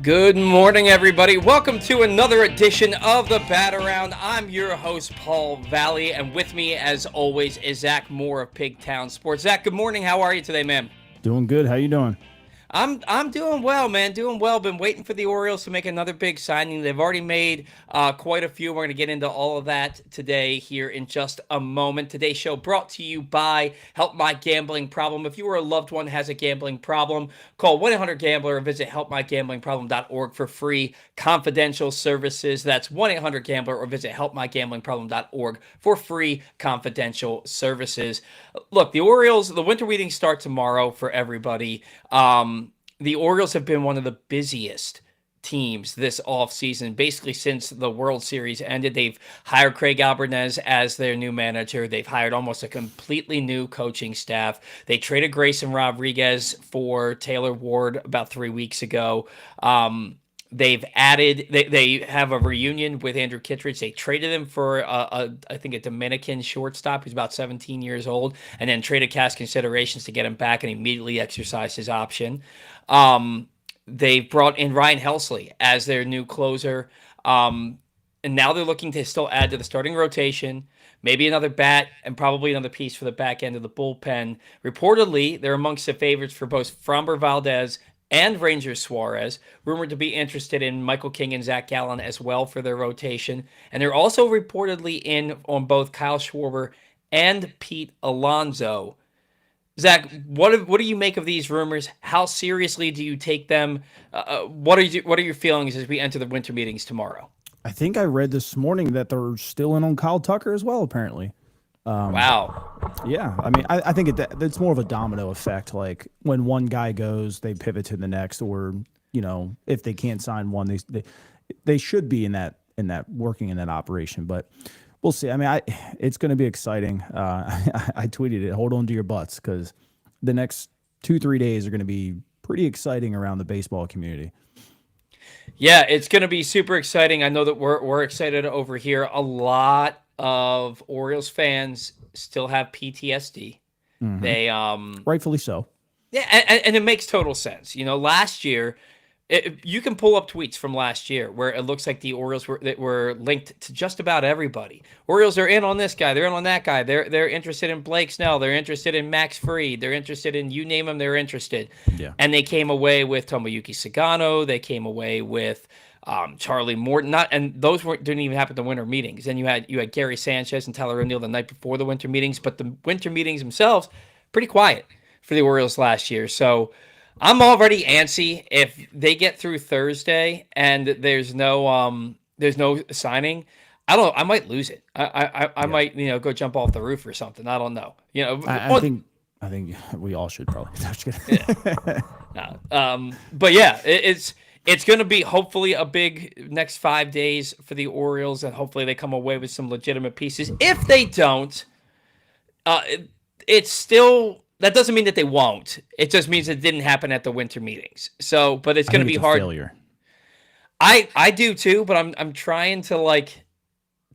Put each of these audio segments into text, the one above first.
Good morning, everybody. Welcome to another edition of the Bat Around. I'm your host, Paul Valley, and with me, as always, is Zach Moore of Pigtown Sports. Zach, good morning. How are you today, man? Doing good. How you doing? I'm doing well, man. Doing well. Been waiting for the Orioles to make another big signing. They've already made quite a few. We're going to get into all of that today here in just a moment. Today's show brought to you by Help My Gambling Problem. If you or a loved one has a gambling problem, call 1-800-GAMBLER or visit helpmygamblingproblem.org for free confidential services. That's 1-800-GAMBLER or visit helpmygamblingproblem.org for free confidential services. Look, the Orioles, the winter meetings start tomorrow for everybody. The Orioles have been one of the busiest teams this offseason, basically since the World Series ended. They've hired Craig Albertnez as their new manager. They've hired almost a completely new coaching staff. They traded Grayson Rodriguez for Taylor Ward about 3 weeks ago. They've added, they have a reunion with Andrew Kittredge. They traded him for, I think, a Dominican shortstop who's about 17 years old, and then traded cash considerations to get him back and immediately exercise his option. They've brought in Ryan Helsley as their new closer, and now they're looking to still add to the starting rotation, maybe another bat, and probably another piece for the back end of the bullpen. Reportedly, they're amongst the favorites for both Framber Valdez and Rangers Suarez, rumored to be interested in Michael King and Zach Gallen as well for their rotation. And they're also reportedly in on both Kyle Schwarber and Pete Alonso. Zach, what do you make of these rumors? How seriously do you take them? What are your feelings as we enter the winter meetings tomorrow? I think I read this morning that they're still in on Kyle Tucker as well, apparently. Wow. Yeah, I mean, I think it's more of a domino effect. Like when one guy goes, they pivot to the next, or if they can't sign one, they should be in that working in that operation. But we'll see. I mean, it's going to be exciting. I tweeted it. Hold on to your butts because the next 2-3 days are going to be pretty exciting around the baseball community. Yeah, it's going to be super exciting. I know that we're excited over here. A lot of Orioles fans still have PTSD. Mm-hmm. They rightfully so. Yeah, and it makes total sense. Last year, you can pull up tweets from last year where it looks like the Orioles were linked to just about everybody. Orioles are in on this guy, they're in on that guy. They're interested in Blake Snell, they're interested in Max Fried, they're interested in you name them, they're interested. Yeah. And they came away with Tomoyuki Sagano. They came away with Charlie Morton, and those didn't even happen at the winter meetings. Then you had Gary Sanchez and Tyler O'Neill the night before the winter meetings, but the winter meetings themselves pretty quiet for the Orioles last year. So I'm already antsy if they get through Thursday and there's no signing. I might lose it. I might go jump off the roof or something. I don't know. I think we all should probably. Yeah. No. But yeah, it's going to be hopefully a big next 5 days for the Orioles, and hopefully they come away with some legitimate pieces. If they don't, it's still, that doesn't mean that they won't. It just means it didn't happen at the winter meetings. So, but it's going to be hard. Failure. I do too, but I'm trying to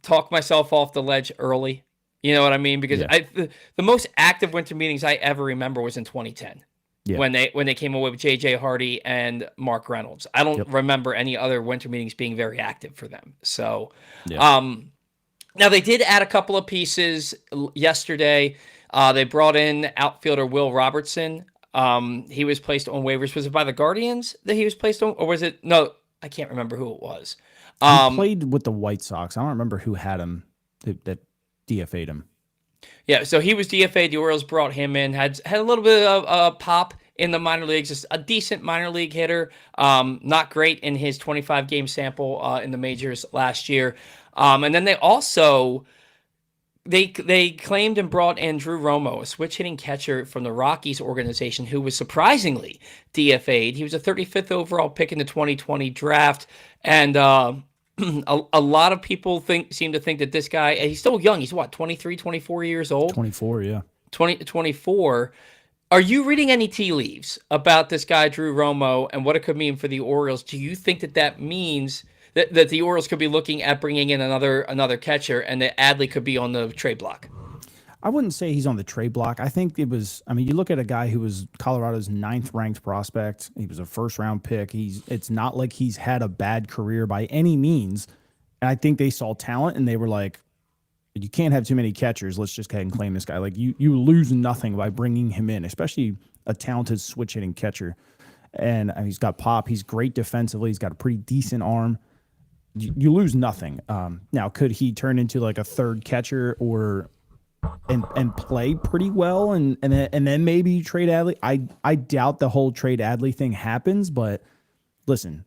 talk myself off the ledge early. You know what I mean? Because the most active winter meetings I ever remember was in 2010. Yeah. When they came away with J.J. Hardy and Mark Reynolds. I don't remember any other winter meetings being very active for them. So, now they did add a couple of pieces yesterday. They brought in outfielder Will Robertson. He was placed on waivers. Was it by the Guardians that he was placed on? Or was it? No, I can't remember who it was. He played with the White Sox. I don't remember who had him that DFA'd him. Yeah, so he was DFA'd. The Orioles brought him in. Had a little bit of pop in the minor leagues. Just a decent minor league hitter. Not great in his 25-game sample in the majors last year. And then they also they claimed and brought in Drew Romo, a switch-hitting catcher from the Rockies organization, who was surprisingly DFA'd. He was a 35th overall pick in the 2020 draft, and a lot of people seem to think that this guy, he's still young. He's what, 23, 24 years old? 24, yeah. 24. Are you reading any tea leaves about this guy, Drew Romo, and what it could mean for the Orioles? Do you think that means that the Orioles could be looking at bringing in another catcher, and that Adley could be on the trade block? I wouldn't say he's on the trade block. I think it was. I mean, you look at a guy who was Colorado's ninth ranked prospect. He was a first round pick. It's not like he's had a bad career by any means. And I think they saw talent and they were like, you can't have too many catchers. Let's just go ahead and claim this guy. Like you lose nothing by bringing him in, especially a talented switch hitting catcher. And he's got pop. He's great defensively. He's got a pretty decent arm. You lose nothing. Now, could he turn into like a third catcher or and play pretty well and then maybe trade Adley? I doubt the whole trade Adley thing happens, but listen,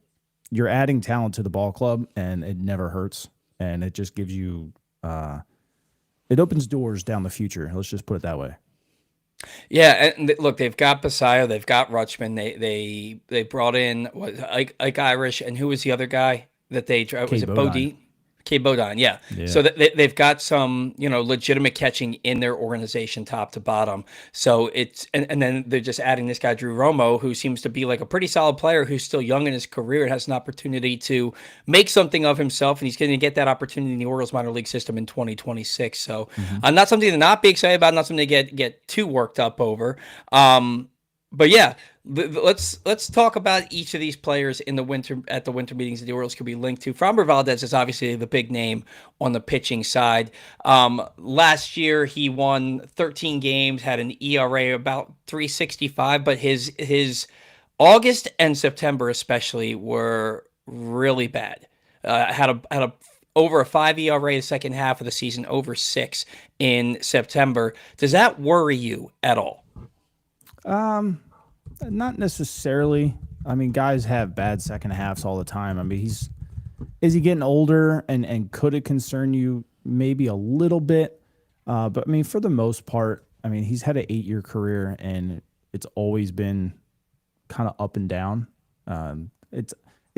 you're adding talent to the ball club and it never hurts, and it just gives you it opens doors down the future. Let's just put it that way. Yeah, and look, they've got Basayo, they've got Rutschman, they brought in Ike Irish, and who was the other guy that they was it Bodine? K Bodine, yeah. So they've got some, legitimate catching in their organization, top to bottom. So it's and then they're just adding this guy Drew Romo, who seems to be like a pretty solid player, who's still young in his career and has an opportunity to make something of himself, and he's going to get that opportunity in the Orioles minor league system in 2026. So not something to not be excited about, not something to get too worked up over. But yeah, let's talk about each of these players in the winter at the winter meetings that the Orioles could be linked to. Framber Valdez is obviously the big name on the pitching side. Last year he won 13 games, had an ERA about 3.65, but his August and September especially were really bad. Had a over a 5 ERA the second half of the season, over 6 in September. Does that worry you at all? Not necessarily. I mean, guys have bad second halves all the time. I mean, is he getting older and could it concern you maybe a little bit? But I mean, for the most part, I mean, he's had an 8-year career and it's always been kind of up and down. It's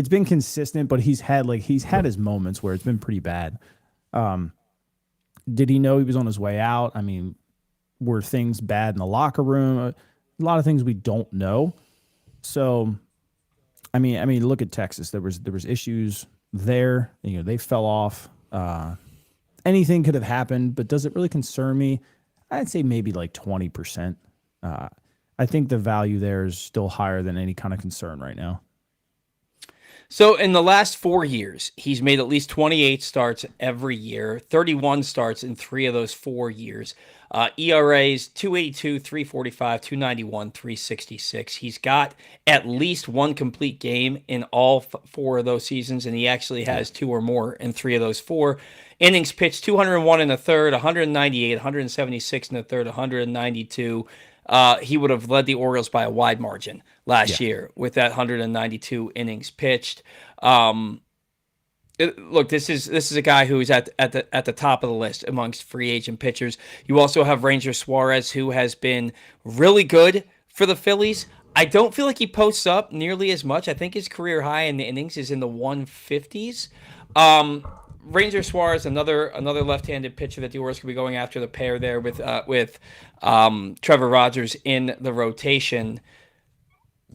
been consistent, but he's had his moments where it's been pretty bad. Did he know he was on his way out? I mean, were things bad in the locker room? A lot of things we don't know. So, I mean, look at Texas. There was issues there. They fell off. Anything could have happened, but does it really concern me? I'd say maybe like 20%. I think the value there is still higher than any kind of concern right now. So in the last 4 years, he's made at least 28 starts every year, 31 starts in 3 of those 4 years. ERAs 2.82, 3.45, 2.91, 3.66. He's got at least one complete game in all 4 of those seasons, and he actually has 2 or more in 3 of those 4. Innings pitched 201 in the third, 198, 176 in the third, 192. He would have led the Orioles by a wide margin last year with that 192 innings pitched. Look, this is a guy who is at the top of the list amongst free agent pitchers. You also have Ranger Suarez, who has been really good for the Phillies. I don't feel like he posts up nearly as much. I think his career high in the innings is in the 150s. Ranger Suarez, another left-handed pitcher that the Orioles could be going after, the pair there with Trevor Rogers in the rotation.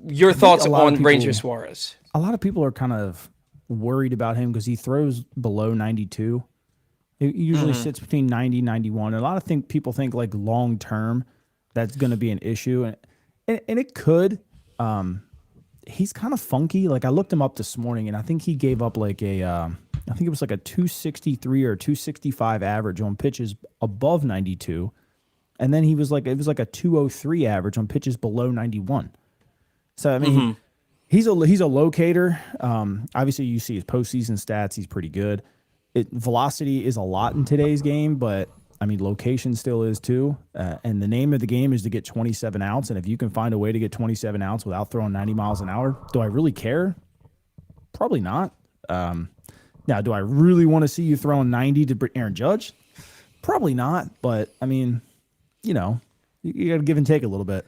Your thoughts on Ranger Suarez? A lot of people are kind of worried about him because he throws below 92. He usually sits between 90 and 91. And a lot of people think like long term that's going to be an issue, and it could. He's kind of funky. Like I looked him up this morning, and I think he gave up like I think it was like a 263 or 265 average on pitches above 92. And then it was like a 203 average on pitches below 91. So, I mean, he's a locator. Obviously, you see his postseason stats. He's pretty good. Velocity is a lot in today's game, but, I mean, location still is too. And the name of the game is to get 27 outs. And if you can find a way to get 27 outs without throwing 90 miles an hour, do I really care? Probably not. Now, do I really want to see you throwing 90 to Aaron Judge? Probably not. But, I mean, you got to give and take a little bit.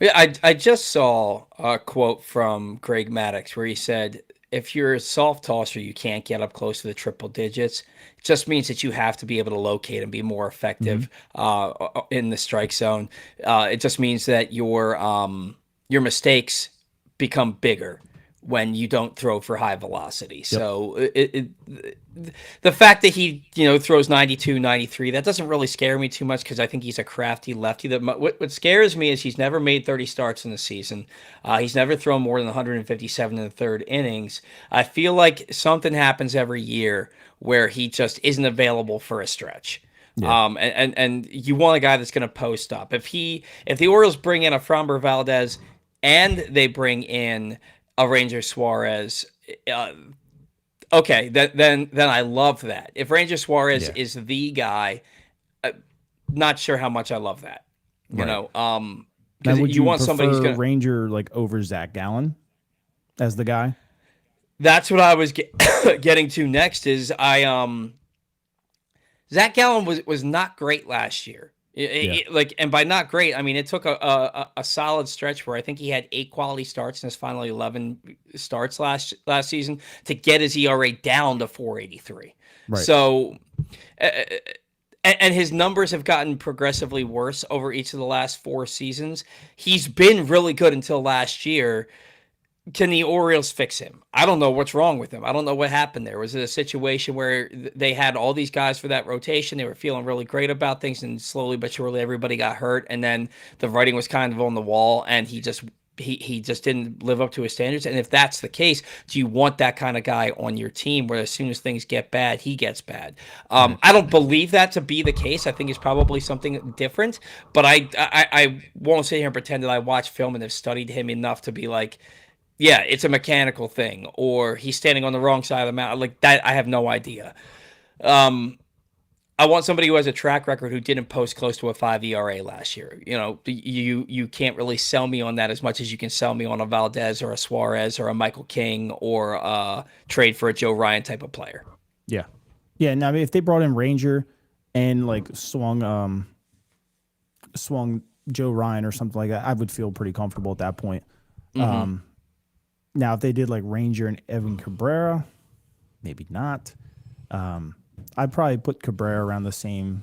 Yeah, I just saw a quote from Greg Maddux where he said, if you're a soft tosser, you can't get up close to the triple digits. It just means that you have to be able to locate and be more effective in the strike zone. It just means that your mistakes become bigger when you don't throw for high velocity. Yep. So the fact that he, throws 92, 93, that doesn't really scare me too much because I think he's a crafty lefty. What scares me is he's never made 30 starts in the season. He's never thrown more than 157 in the third innings. I feel like something happens every year where he just isn't available for a stretch. Yeah. And you want a guy that's going to post up. If the Orioles bring in a Framber Valdez and they bring in a Ranger Suarez, okay, then I love that. If Ranger Suarez is the guy, not sure how much I love that. Because would you want somebody who's going to Ranger like over Zach Gallen as the guy. That's what I was getting to next. Is Zach Gallen was not great last year. And by not great, I mean it took a solid stretch where I think he had 8 quality starts in his final 11 starts last season to get his ERA down to 4.83. Right. So, and his numbers have gotten progressively worse over each of the last 4 seasons. He's been really good until last year. Can the Orioles fix him? I don't know what's wrong with him. I don't know what happened there. Was it a situation where they had all these guys for that rotation? They were feeling really great about things, and slowly but surely everybody got hurt, and then the writing was kind of on the wall, and he just didn't live up to his standards. And if that's the case, do you want that kind of guy on your team where as soon as things get bad, he gets bad? I don't believe that to be the case. I think it's probably something different, but I won't sit here and pretend that I watch film and have studied him enough to be like, yeah, it's a mechanical thing, or he's standing on the wrong side of the mountain. Like that, I have no idea. I want somebody who has a track record who didn't post close to a 5 ERA last year. You can't really sell me on that as much as you can sell me on a Valdez or a Suarez or a Michael King or a trade for a Joe Ryan type of player. Yeah. Yeah. Now, I mean, if they brought in Ranger and like swung Joe Ryan or something like that, I would feel pretty comfortable at that point. Mm-hmm. Now, if they did like Ranger and Evan Cabrera, maybe not. I'd probably put Cabrera around the same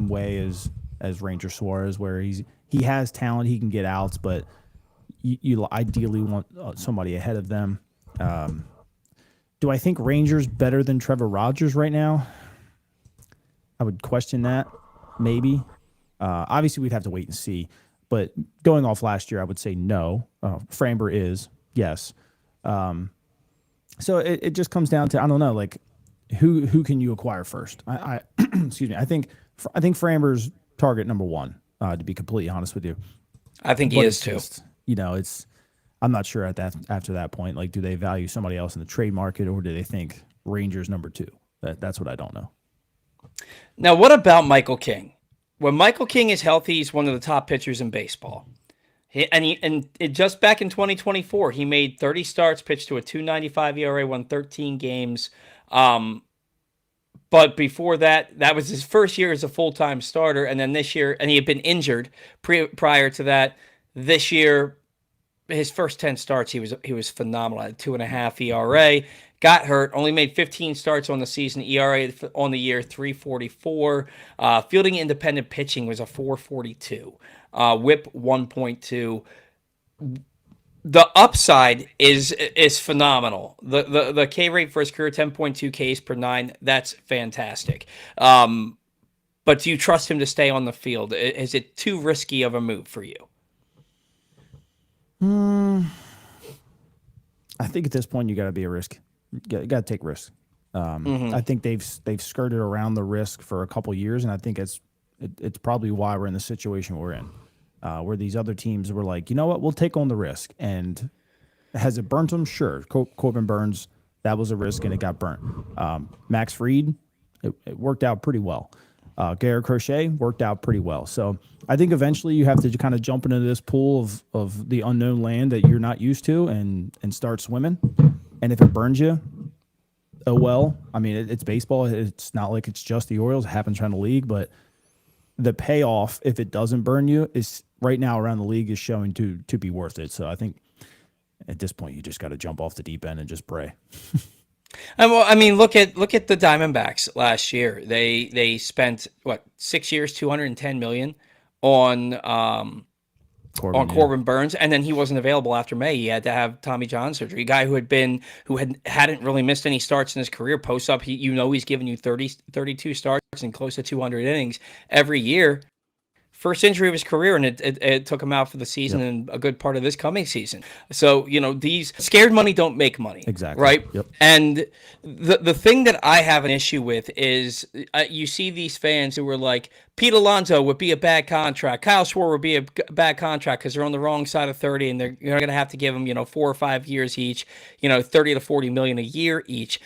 way as Ranger Suarez, where he has talent, he can get outs, but you ideally want somebody ahead of them. Do I think Ranger's better than Trevor Rogers right now? I would question that, maybe. Obviously, we'd have to wait and see. But going off last year, I would say no. Framber is. Yes. So it just comes down to, I don't know, like who can you acquire first? I excuse me. I think Framber's target number 1, to be completely honest with you. I think he is too. I'm not sure after that point, like, do they value somebody else in the trade market, or do they think Ranger's number 2? That's what I don't know. Now, what about Michael King? When Michael King is healthy, he's one of the top pitchers in baseball. Just back in 2024, he made 30 starts, pitched to a 2.95 ERA, won 13 games. But before that was his first year as a full-time starter, and then this year, and he had been injured prior to that. This year, his first 10 starts, he was phenomenal at 2.5 ERA. Got hurt, only made 15 starts on the season. ERA on the year 3.44. Fielding independent pitching was a 4.42. WHIP 1.2. The upside is phenomenal. The K rate for his career, 10.2 Ks per 9. That's fantastic. But do you trust him to stay on the field? Is it too risky of a move for you? I think at this point you got to be a risk. You got to take risks. I think they've skirted around the risk for a couple years, and I think it's probably why we're in the situation we're in, where these other teams were like, you know what, we'll take on the risk. And has it burnt them? Sure. Corbin Burns, that was a risk, and it got burnt. Max Fried, it worked out pretty well. Garrett Crochet worked out pretty well. So I think eventually you have to kind of jump into this pool of the unknown land that you're not used to and start swimming. And if it burns you, oh well. I mean, it's baseball. It's not like it's just the Orioles. It happens around the league. But the payoff, if it doesn't burn you, is right now around the league is showing to be worth it. So I think at this point you just got to jump off the deep end and just pray. Well, I mean, look at the Diamondbacks last year. They spent 6 years, $210 million on Corbin, Corbin Burns, and then he wasn't available after May. He had to have Tommy John surgery. A guy hadn't really missed any starts in his career. Post up, he's given you 32 starts and close to 200 innings every year. First injury of his career, and it took him out for the season and a good part of this coming season. So, these scared money don't make money. Exactly. Right? Yep. And the thing that I have an issue with is you see these fans who were like, Pete Alonso would be a bad contract. Kyle Schwarber would be a bad contract because they're on the wrong side of 30, and you're going to have to give them, 4 or 5 years each, 30 to 40 million a year each.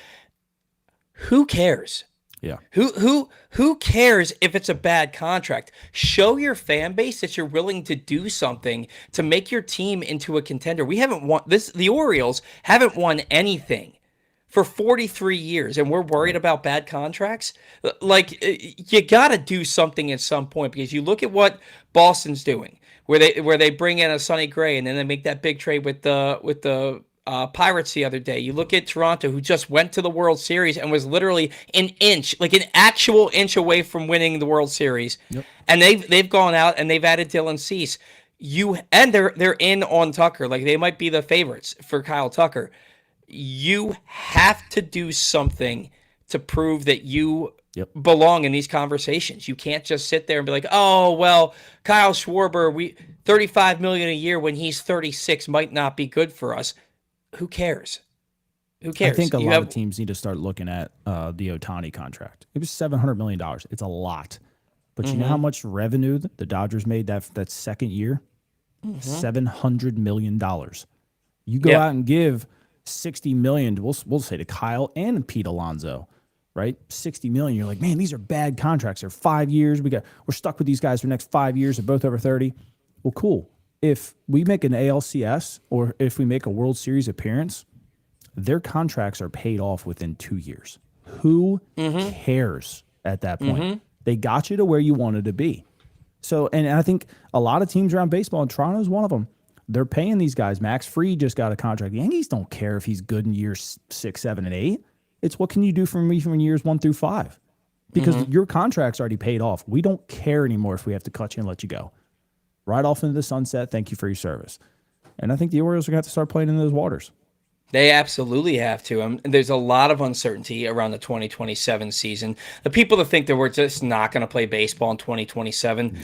Who cares? Yeah. Who cares if it's a bad contract? Show your fan base that you're willing to do something to make your team into a contender. We haven't won this. The Orioles haven't won anything for 43 years, and we're worried about bad contracts. Like, you got to do something at some point, because you look at what Boston's doing, where they bring in a Sonny Gray, and then they make that big trade with the Pirates the other day. You look at Toronto, who just went to the World Series and was literally an actual inch away from winning the World Series. Yep. And they've gone out and they've added Dylan Cease. They're in on Tucker. Like, they might be the favorites for Kyle Tucker. You have to do something to prove that you belong in these conversations. You can't just sit there and be like, oh, well, Kyle Schwarber, $35 million a year when he's 36 might not be good for us. Who cares? Who cares? I think a lot of teams need to start looking at the Ohtani contract. It was $700 million. It's a lot. But you know how much revenue the Dodgers made that second year? $700 million. You go out and give $60 million, we'll say, to Kyle and Pete Alonso, right? $60 million. You're like, man, these are bad contracts. They're 5 years. We're stuck with these guys for the next 5 years. They're both over 30. Well, cool. If we make an ALCS or if we make a World Series appearance, their contracts are paid off within 2 years. Who cares at that point? They got you to where you wanted to be. So, and I think a lot of teams around baseball, and Toronto's one of them, they're paying these guys. Max Fried just got a contract. The Yankees don't care if he's good in years 6, 7, and 8. It's what can you do for me from years 1 through 5? Because your contract's already paid off. We don't care anymore if we have to cut you and let you go. Right off into the sunset. Thank you for your service. And I think the Orioles are going to have to start playing in those waters. They absolutely have to. There's a lot of uncertainty around the 2027 season. The people that think that we're just not going to play baseball in 2027,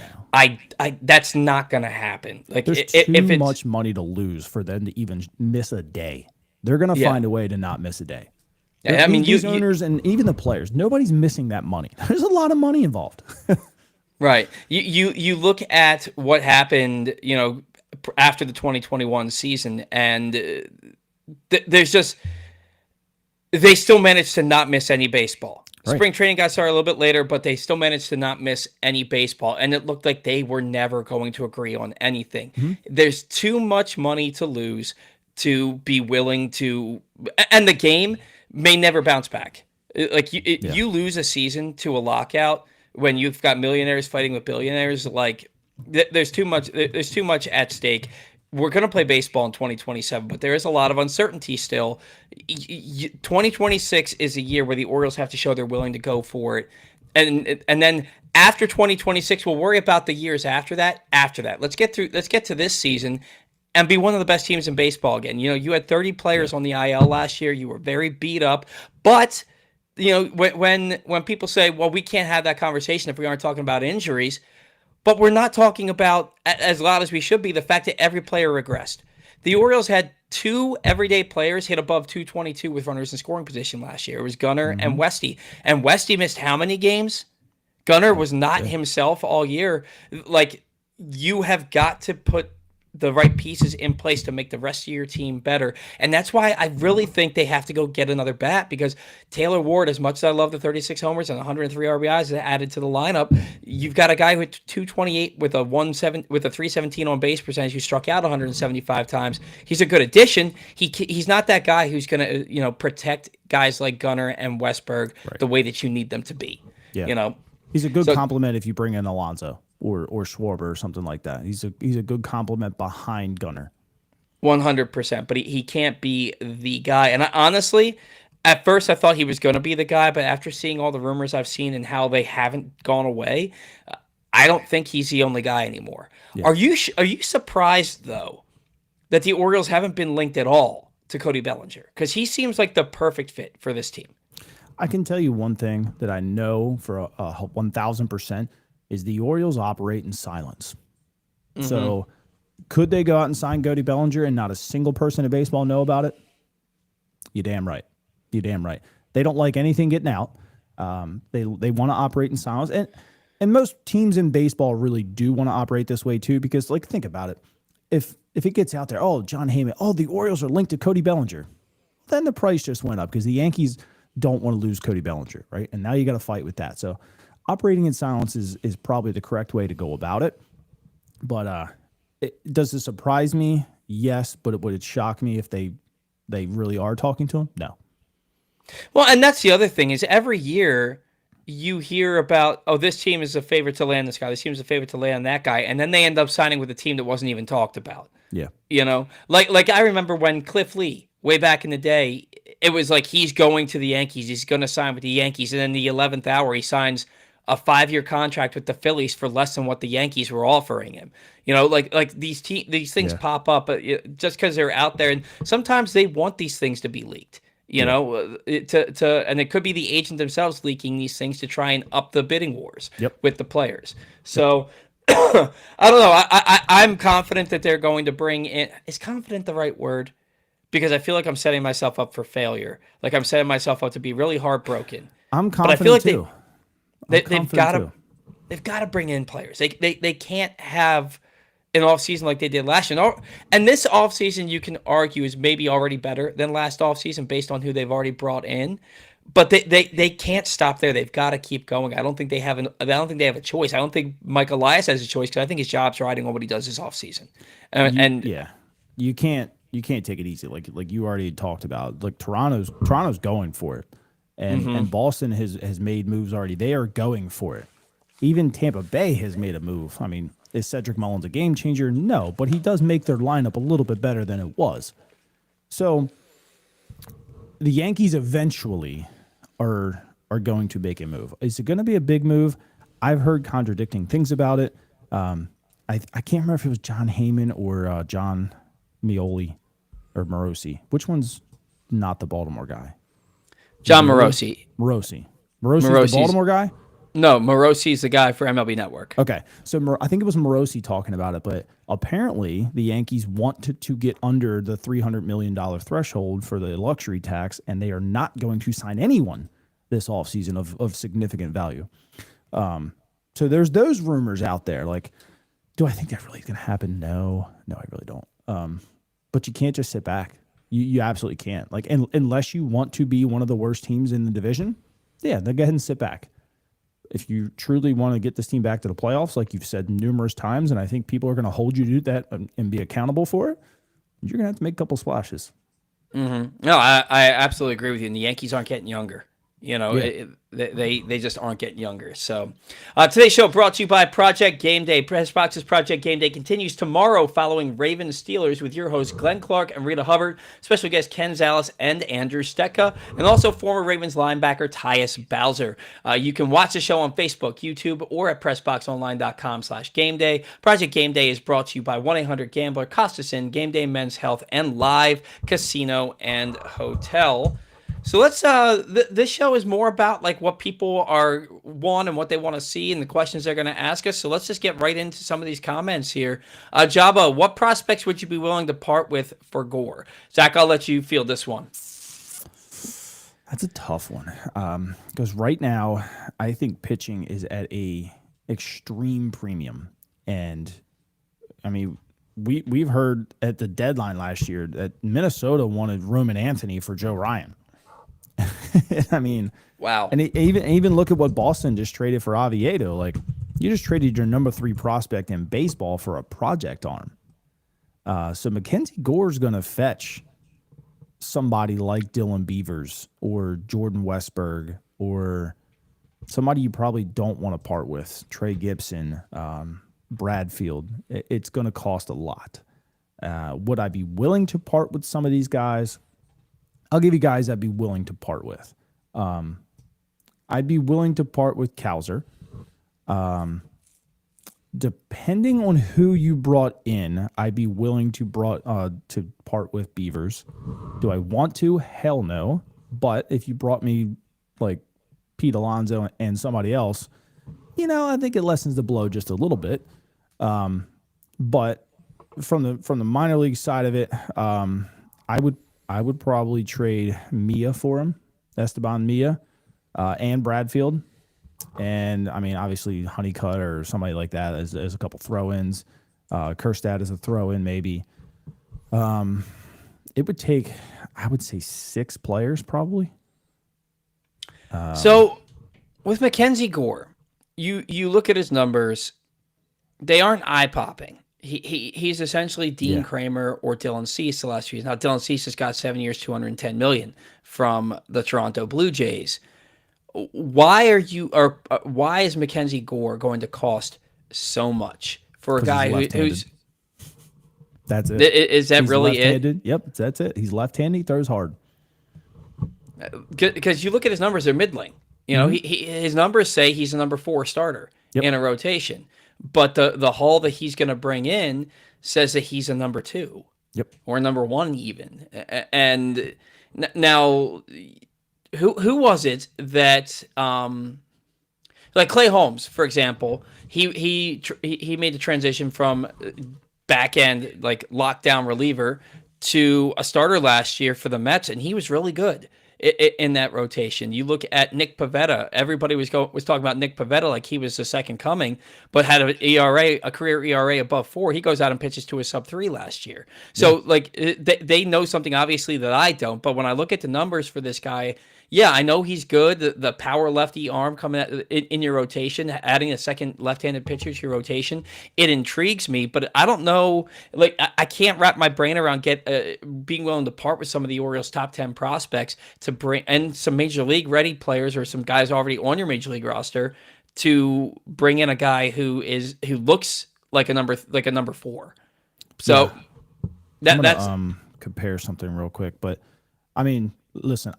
that's not going to happen. Like, there's too much money to lose for them to even miss a day. They're going to find a way to not miss a day. I mean, these owners and even the players, nobody's missing that money. There's a lot of money involved. Right. You look at what happened, after the 2021 season, and there's just, they still managed to not miss any baseball. Right. Spring training got started a little bit later, but they still managed to not miss any baseball, and it looked like they were never going to agree on anything. There's too much money to lose to be willing to, and the game may never bounce back. Like, you lose a season to a lockout when you've got millionaires fighting with billionaires. Like, there's too much at stake. We're going to play baseball in 2027, but there is a lot of uncertainty still. 2026 is a year where the Orioles have to show they're willing to go for it. And then after 2026, we'll worry about the years after that. Let's get to this season and be one of the best teams in baseball again. You had 30 players on the IL last year. You were very beat up, but when people say, well, we can't have that conversation if we aren't talking about injuries, but we're not talking about, as loud as we should be, the fact that every player regressed. The Orioles had 2 everyday players hit above 222 with runners in scoring position last year. It was Gunnar and Westy. And Westy missed how many games? Gunnar was not himself all year. Like, you have got to put the right pieces in place to make the rest of your team better. And that's why I really think they have to go get another bat, because Taylor Ward, as much as I love the 36 homers and 103 RBIs that added to the lineup, you've got a guy with 228 with a 317 on base percentage who struck out 175 times. He's a good addition. He's not that guy who's going to, protect guys like Gunnar and Westberg the way that you need them to be. Yeah. He's a good compliment if you bring in Alonso or Schwarber or something like that. He's a good compliment behind Gunnar. 100%, but he can't be the guy. And honestly, at first I thought he was going to be the guy, but after seeing all the rumors I've seen and how they haven't gone away, I don't think he's the only guy anymore. Yeah. Are you surprised though that the Orioles haven't been linked at all to Cody Bellinger? Because he seems like the perfect fit for this team. I can tell you one thing that I know for 1,000% is the Orioles operate in silence. So could they go out and sign Cody Bellinger and not a single person in baseball know about it? You're damn right. You're damn right. They don't like anything getting out. They want to operate in silence. And most teams in baseball really do want to operate this way too, because like think about it. If it gets out there, oh, John Heyman, oh, the Orioles are linked to Cody Bellinger, then the price just went up because the Yankees don't want to lose Cody Bellinger, right? And now you got to fight with that. So operating in silence is probably the correct way to go about it. But does it surprise me? Yes. But would it shock me if they really are talking to him? No. Well, and that's the other thing is every year you hear about, oh, this team is a favorite to land this guy. This team is a favorite to land that guy. And then they end up signing with a team that wasn't even talked about. Yeah. You know, like I remember when Cliff Lee, way back in the day, it was like he's going to the Yankees. He's going to sign with the Yankees. And then the 11th hour, he signs a 5-year contract with the Phillies for less than what the Yankees were offering him. You know, like these things pop up just because they're out there. And sometimes they want these things to be leaked. You know, and it could be the agent themselves leaking these things to try and up the bidding wars with the players. So I don't know. I'm confident that they're going to bring in. Is confident the right word? Because I feel like I'm setting myself up for failure. Like I'm setting myself up to be really heartbroken. I'm confident but I feel like too. they've got to bring in players. They can't have an offseason like they did last year. And this offseason, you can argue, is maybe already better than last offseason based on who they've already brought in. But they can't stop there. They've got to keep going. I don't think they have a choice. I don't think Mike Elias has a choice because I think his job's riding on what he does this offseason. You can't take it easy. Like you already talked about. Like Toronto's going for it. And Boston has made moves already. They are going for it. Even Tampa Bay has made a move. I mean, is Cedric Mullins a game changer? No, but he does make their lineup a little bit better than it was. So the Yankees eventually are going to make a move. Is it going to be a big move? I've heard contradicting things about it. I can't remember if it was John Heyman or John Mioli or Morosi. Which one's not the Baltimore guy? John Morosi. Morosi the Baltimore guy? No, Morosi's the guy for MLB Network. Okay, so I think it was Morosi talking about it, but apparently the Yankees want to get under the $300 million threshold for the luxury tax, and they are not going to sign anyone this offseason of significant value. So there's those rumors out there. Like, do I think that really is going to happen? No, I really don't. But you can't just sit back. You absolutely can't. Like, unless you want to be one of the worst teams in the division, then go ahead and sit back. If you truly want to get this team back to the playoffs, like you've said numerous times, and I think people are going to hold you to that and be accountable for it, you're going to have to make a couple splashes. No, I absolutely agree with you. And the Yankees aren't getting younger. You know, they just aren't getting younger. So today's show brought to you by Project Game Day. PressBox's Project Game Day continues tomorrow following Ravens Steelers with your hosts Glenn Clark and Rita Hubbard, special guests Ken Zales and Andrew Stecca, and also former Ravens linebacker Tyus Bowser. You can watch the show on Facebook, YouTube, or at PressBoxOnline.com/GameDay. Project Game Day is brought to you by 1-800-GAMBLER, Costa Sin, Game Day Men's Health, and Live Casino and Hotel. So let's. This show is more about like what people want and what they want to see and the questions they're going to ask us. So let's just get right into some of these comments here. Jabba, what prospects would you be willing to part with for Gore? Zach, I'll let you field this one. That's a tough one because right now I think pitching is at a extreme premium, and I mean we've heard at the deadline last year that Minnesota wanted Roman Anthony for Joe Ryan. I mean, wow. And even look at what Boston just traded for Oviedo. Like, you just traded your number 3 prospect in baseball for a project arm. So Mackenzie Gore's going to fetch somebody like Dylan Beavers or Jordan Westberg or somebody you probably don't want to part with, Trey Gibson, Bradfield. It's going to cost a lot. Would I be willing to part with some of these guys? I'll give you guys I'd be willing to part with. I'd be willing to part with Cowser. Depending on who you brought in, I'd be willing to part with Beavers. Do I want to? Hell no. But if you brought me like Pete Alonso and somebody else, I think it lessens the blow just a little bit. But from the minor league side of it, I would probably trade Mia for him, Esteban Mia, and Bradfield. And I mean, obviously Honeycutt or somebody like that as a couple throw-ins. Kerstad as a throw-in maybe. It would take, I would say, 6 players probably. So with Mackenzie Gore, you look at his numbers, they aren't eye-popping. He's essentially Dean Kramer or Dylan Cease the last few years. Now Dylan Cease has got 7 years, $210 million from the Toronto Blue Jays. Why is Mackenzie Gore going to cost so much for a guy who's that's it? Is that really it? Yep, that's it. He's left-handed. He throws hard. Because you look at his numbers, they're middling. His numbers say he's a number 4 starter in a rotation, but the haul that he's going to bring in says that he's a number 2, or number 1 even. And now, who was it that like Clay Holmes, for example, he made the transition from back end like lockdown reliever to a starter last year for the Mets, and he was really good in that rotation. You look at Nick Pivetta. Everybody was talking about Nick Pivetta like he was the second coming, but had a career ERA above 4. He goes out and pitches to a sub-3 last year. So like they know something obviously that I don't. But when I look at the numbers for this guy, I know he's good. The power lefty arm coming in your rotation, adding a second left-handed pitcher to your rotation, it intrigues me. But I don't know. Like I can't wrap my brain around being willing to part with some of the Orioles' top 10 prospects to bring and some major league ready players or some guys already on your major league roster to bring in a guy who looks like a number 4. So that's compare something real quick, but I mean. Listen,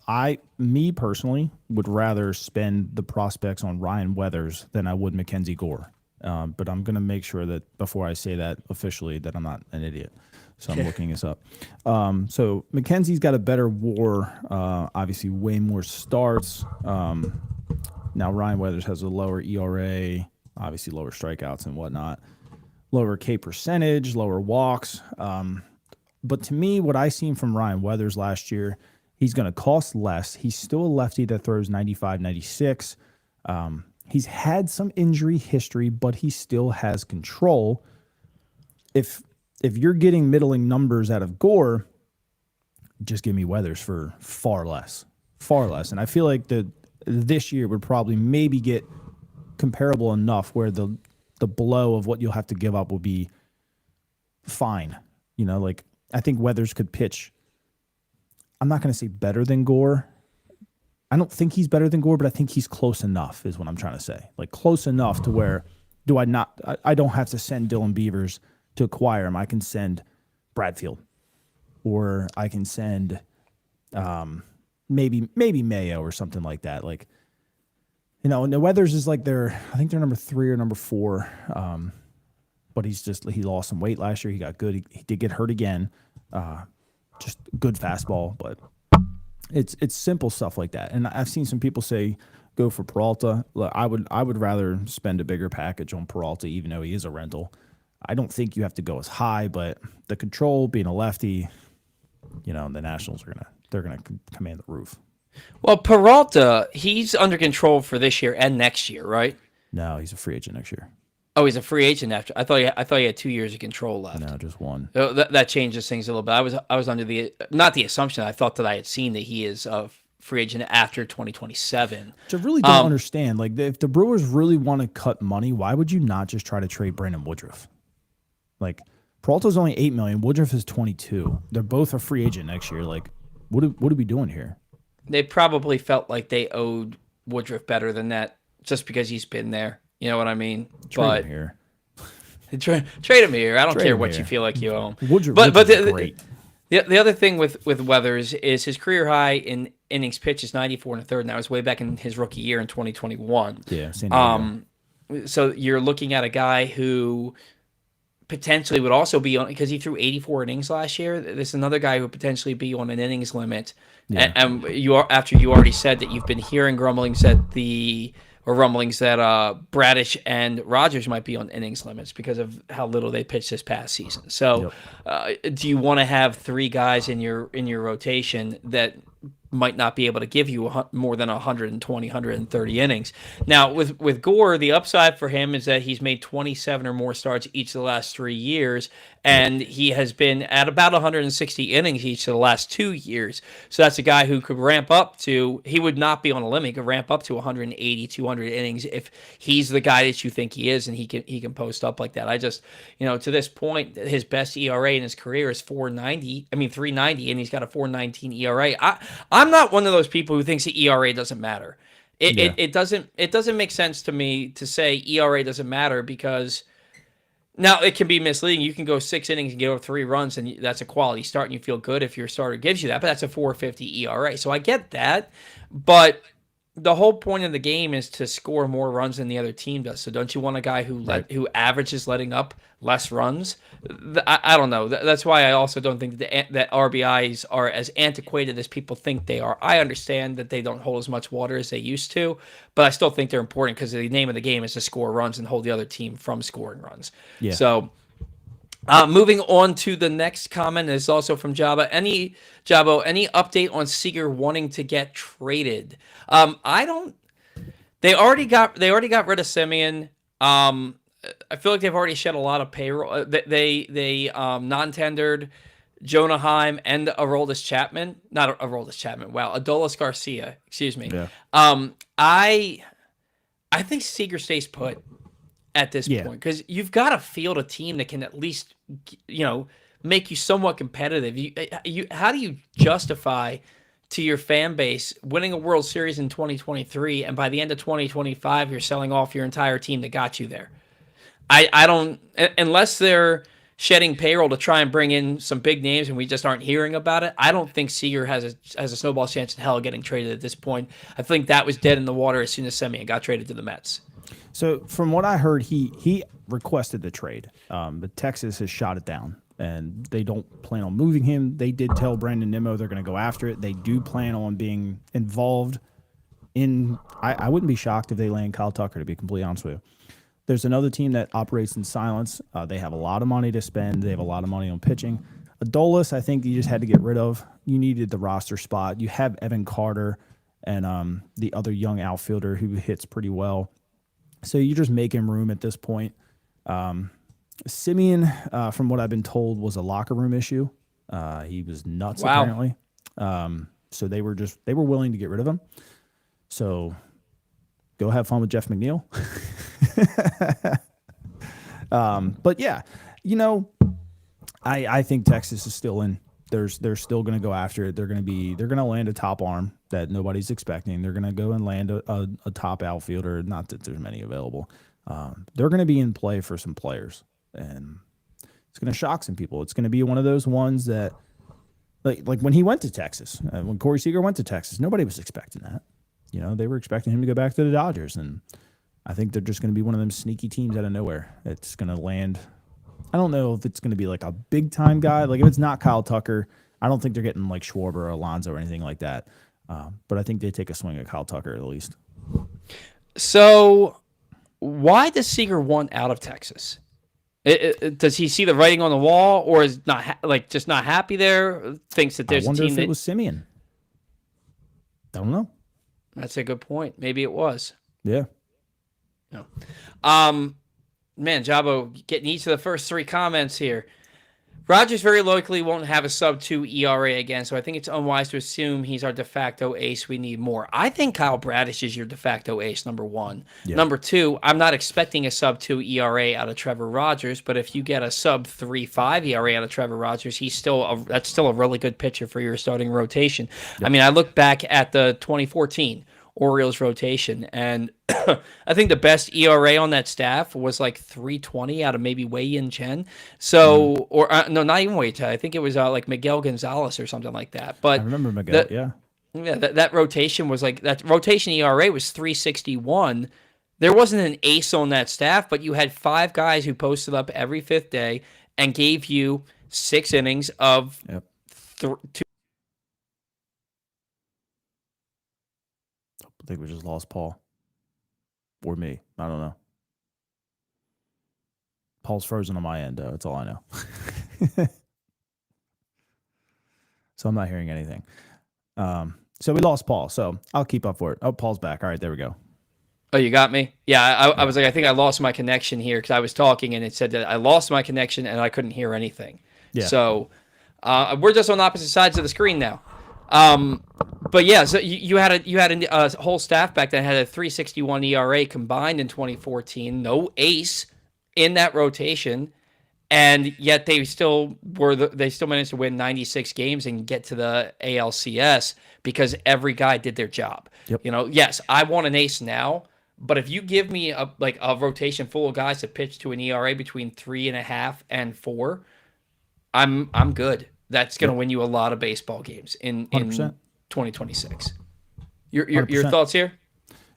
me personally would rather spend the prospects on Ryan Weathers than I would Mackenzie Gore. But I'm going to make sure that before I say that officially that I'm not an idiot. So I'm looking this up. So Mackenzie's got a better WAR, obviously way more starts. Now Ryan Weathers has a lower ERA, obviously lower strikeouts and whatnot, lower K percentage, lower walks. But to me, what I seen from Ryan Weathers last year, he's going to cost less. He's still a lefty that throws 95, 96. He's had some injury history, but he still has control. If you're getting middling numbers out of Gore, just give me Weathers for far less. And I feel like this year would probably maybe get comparable enough where the blow of what you'll have to give up will be fine. Like I think Weathers could pitch. I'm not going to say better than Gore. I don't think he's better than Gore, but I think he's close enough is what I'm trying to say. Like close enough to where I don't have to send Dylan Beavers to acquire him. I can send Bradfield or I can send maybe Mayo or something like that. Like, and the Weathers is like I think they're number 3 or number 4. But he lost some weight last year. He got good. He did get hurt again. Just good fastball, but it's simple stuff like that. And I've seen some people say go for Peralta. Look, I would rather spend a bigger package on Peralta, even though he is a rental. I don't think you have to go as high, but the control, being a lefty, the Nationals they're gonna command the roof. Well, Peralta, he's under control for this year and next year, right? No, he's a free agent next year. Oh, he's a free agent after. I thought he had 2 years of control left. No, just 1. That changes things a little bit. I was under not the assumption. I thought that I had seen that he is a free agent after 2027. Which I really don't understand. Like if the Brewers really want to cut money, why would you not just try to trade Brandon Woodruff? Like Peralta's only $8 million. Woodruff is 22. They're both a free agent next year. Like what are we doing here? They probably felt like they owed Woodruff better than that, just because he's been there. You know what I mean? Trade him here. Trade him here. I don't care what you feel like you owe him. Woodruff great. The other thing with Weathers is his career high in innings pitched is 94 1/3. That was way back in his rookie year in 2021. Yeah, San Diego. So you're looking at a guy who potentially would also be on, because he threw 84 innings last year. There's another guy who would potentially be on an innings limit. Yeah. And you are, after you already said that you've been hearing rumblings that Bradish and Rogers might be on innings limits because of how little they pitched this past season. So, do you want to have three guys in your rotation that might not be able to give you more than 120, 130 innings? Now, with Gore, the upside for him is that he's made 27 or more starts each of the last 3 years, and he has been at about 160 innings each of the last 2 years. So that's a guy who could ramp up to, he would not be on a limit, he could ramp up to 180, 200 innings if he's the guy that you think he is, and he can post up like that. I just, to this point, his best ERA in his career is 390, and he's got a 4.19 ERA. I'm not one of those people who thinks the ERA doesn't matter. It doesn't make sense to me to say ERA doesn't matter, because now it can be misleading. You can go 6 innings and get over 3 runs, and that's a quality start, and you feel good if your starter gives you that. But that's a 4.50 ERA, so I get that. But the whole point of the game is to score more runs than the other team does. So don't you want a guy who averages letting up less runs? I don't know. That's why I also don't think that RBIs are as antiquated as people think they are. I understand that they don't hold as much water as they used to, but I still think they're important, because the name of the game is to score runs and hold the other team from scoring runs. Yeah. So moving on to the next comment is also from Jabo. Any update on Seager wanting to get traded? I don't. They already got rid of Simeon. I feel like they've already shed a lot of payroll. They non-tendered Jonah Heim and Aroldis Chapman. Not Aroldis Chapman. Wow, Adolis Garcia. Excuse me. Yeah. I think Seager stays put at this point, because you've got to field a team that can at least, make you somewhat competitive. How do you justify to your fan base winning a World Series in 2023, and by the end of 2025 you're selling off your entire team that got you there? I don't, unless they're shedding payroll to try and bring in some big names and we just aren't hearing about it. I don't think Seager has a snowball chance in hell of getting traded at this point. I think that was dead in the water as soon as Semien got traded to the Mets. So from what I heard, he requested the trade, but Texas has shot it down, and they don't plan on moving him. They did tell Brandon Nimmo they're going to go after it. They do plan on being involved in. I wouldn't be shocked if they land Kyle Tucker, to be completely honest with you. There's another team that operates in silence. They have a lot of money to spend. They have a lot of money on pitching. Adolis, I think you just had to get rid of. You needed the roster spot. You have Evan Carter and the other young outfielder who hits pretty well. So you're just making room at this point. Simeon, from what I've been told, was a locker room issue. He was nuts, apparently. So they were willing to get rid of him. So go have fun with Jeff McNeil. But yeah, I think Texas is still in. They're still going to go after it. They're going to land a top arm that nobody's expecting. They're going to go and land a top outfielder. Not that there's many available. They're going to be in play for some players, and it's going to shock some people. It's going to be one of those ones that, like when he went to Texas, when Corey Seager went to Texas, nobody was expecting that. They were expecting him to go back to the Dodgers, and I think they're just going to be one of them sneaky teams out of nowhere. It's going to land. I don't know if it's going to be like a big time guy. Like if it's not Kyle Tucker, I don't think they're getting like Schwarber or Alonso or anything like that. But I think they take a swing at Kyle Tucker at least. So why does Seager want out of Texas? Does he see the writing on the wall, or is just not happy there? Thinks that there's I wonder a team if it was Simeon. I don't know. That's a good point. Maybe it was. Yeah. No. Man, Jabo getting each of the first 3 comments here. Rogers very likely won't have a sub-2 ERA again, so I think it's unwise to assume he's our de facto ace. We need more. I think Kyle Bradish is your de facto ace, number 1. Yeah. Number 2, I'm not expecting a sub-2 ERA out of Trevor Rogers, but if you get a sub-3.5 ERA out of Trevor Rogers, that's still a really good pitcher for your starting rotation. Yep. I mean, I look back at the 2014 Orioles rotation, and I think the best ERA on that staff was like 3.20 out of maybe Wei-Yin Chen. So, no, not even Wei Chen. I think it was like Miguel Gonzalez or something like that. But I remember Miguel. Yeah, that rotation was like, that rotation ERA was 3.61. There wasn't an ace on that staff, but you had 5 guys who posted up every 5th day and gave you 6 innings of Yep. 2. I think we just lost Paul. Or me. I don't know. Paul's frozen on my end, though. That's all I know. So I'm not hearing anything. So we lost Paul. So I'll keep up for it. Oh, Paul's back. All right, there we go. Oh, you got me? Yeah, I was like, I think I lost my connection here because I was talking and it said that I lost my connection and I couldn't hear anything. Yeah. So we're just on opposite sides of the screen now. But yeah, so you had a whole staff back then had a 3.61 ERA combined in 2014, no ace in that rotation, and yet they still managed to win 96 games and get to the ALCS because every guy did their job. Yep. Yes, I want an ace now, but if you give me a rotation full of guys to pitch to an ERA between 3.5 and 4, I'm good. That's going to win you a lot of baseball games in 2026. Your thoughts here?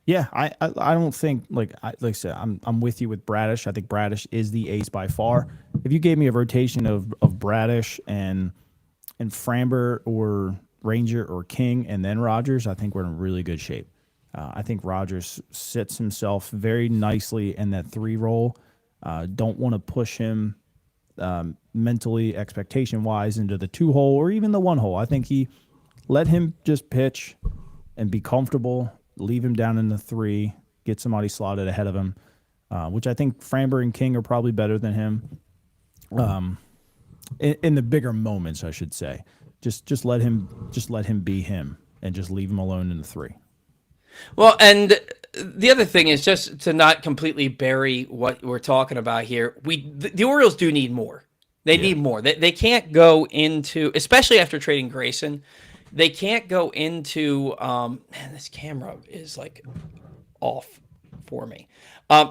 Yeah, I don't think like I said I'm with you with Bradish. I think Bradish is the ace by far. If you gave me a rotation of Bradish and Framber or Ranger or King and then Rogers, I think we're in really good shape. I think Rogers sits himself very nicely in that 3 role. Don't want to push him mentally, expectation wise, into the 2 hole or even the 1 hole. I think he let him just pitch and be comfortable. Leave him down in the 3, get somebody slotted ahead of him, which I think Framber and King are probably better than him. In the bigger moments, I should say, just let him be him and just leave him alone in the 3. Well, and the other thing is just to not completely bury what we're talking about here. The Orioles do need more. They need more. They can't go into, especially after trading Grayson. They can't go into man, this camera is like off for me.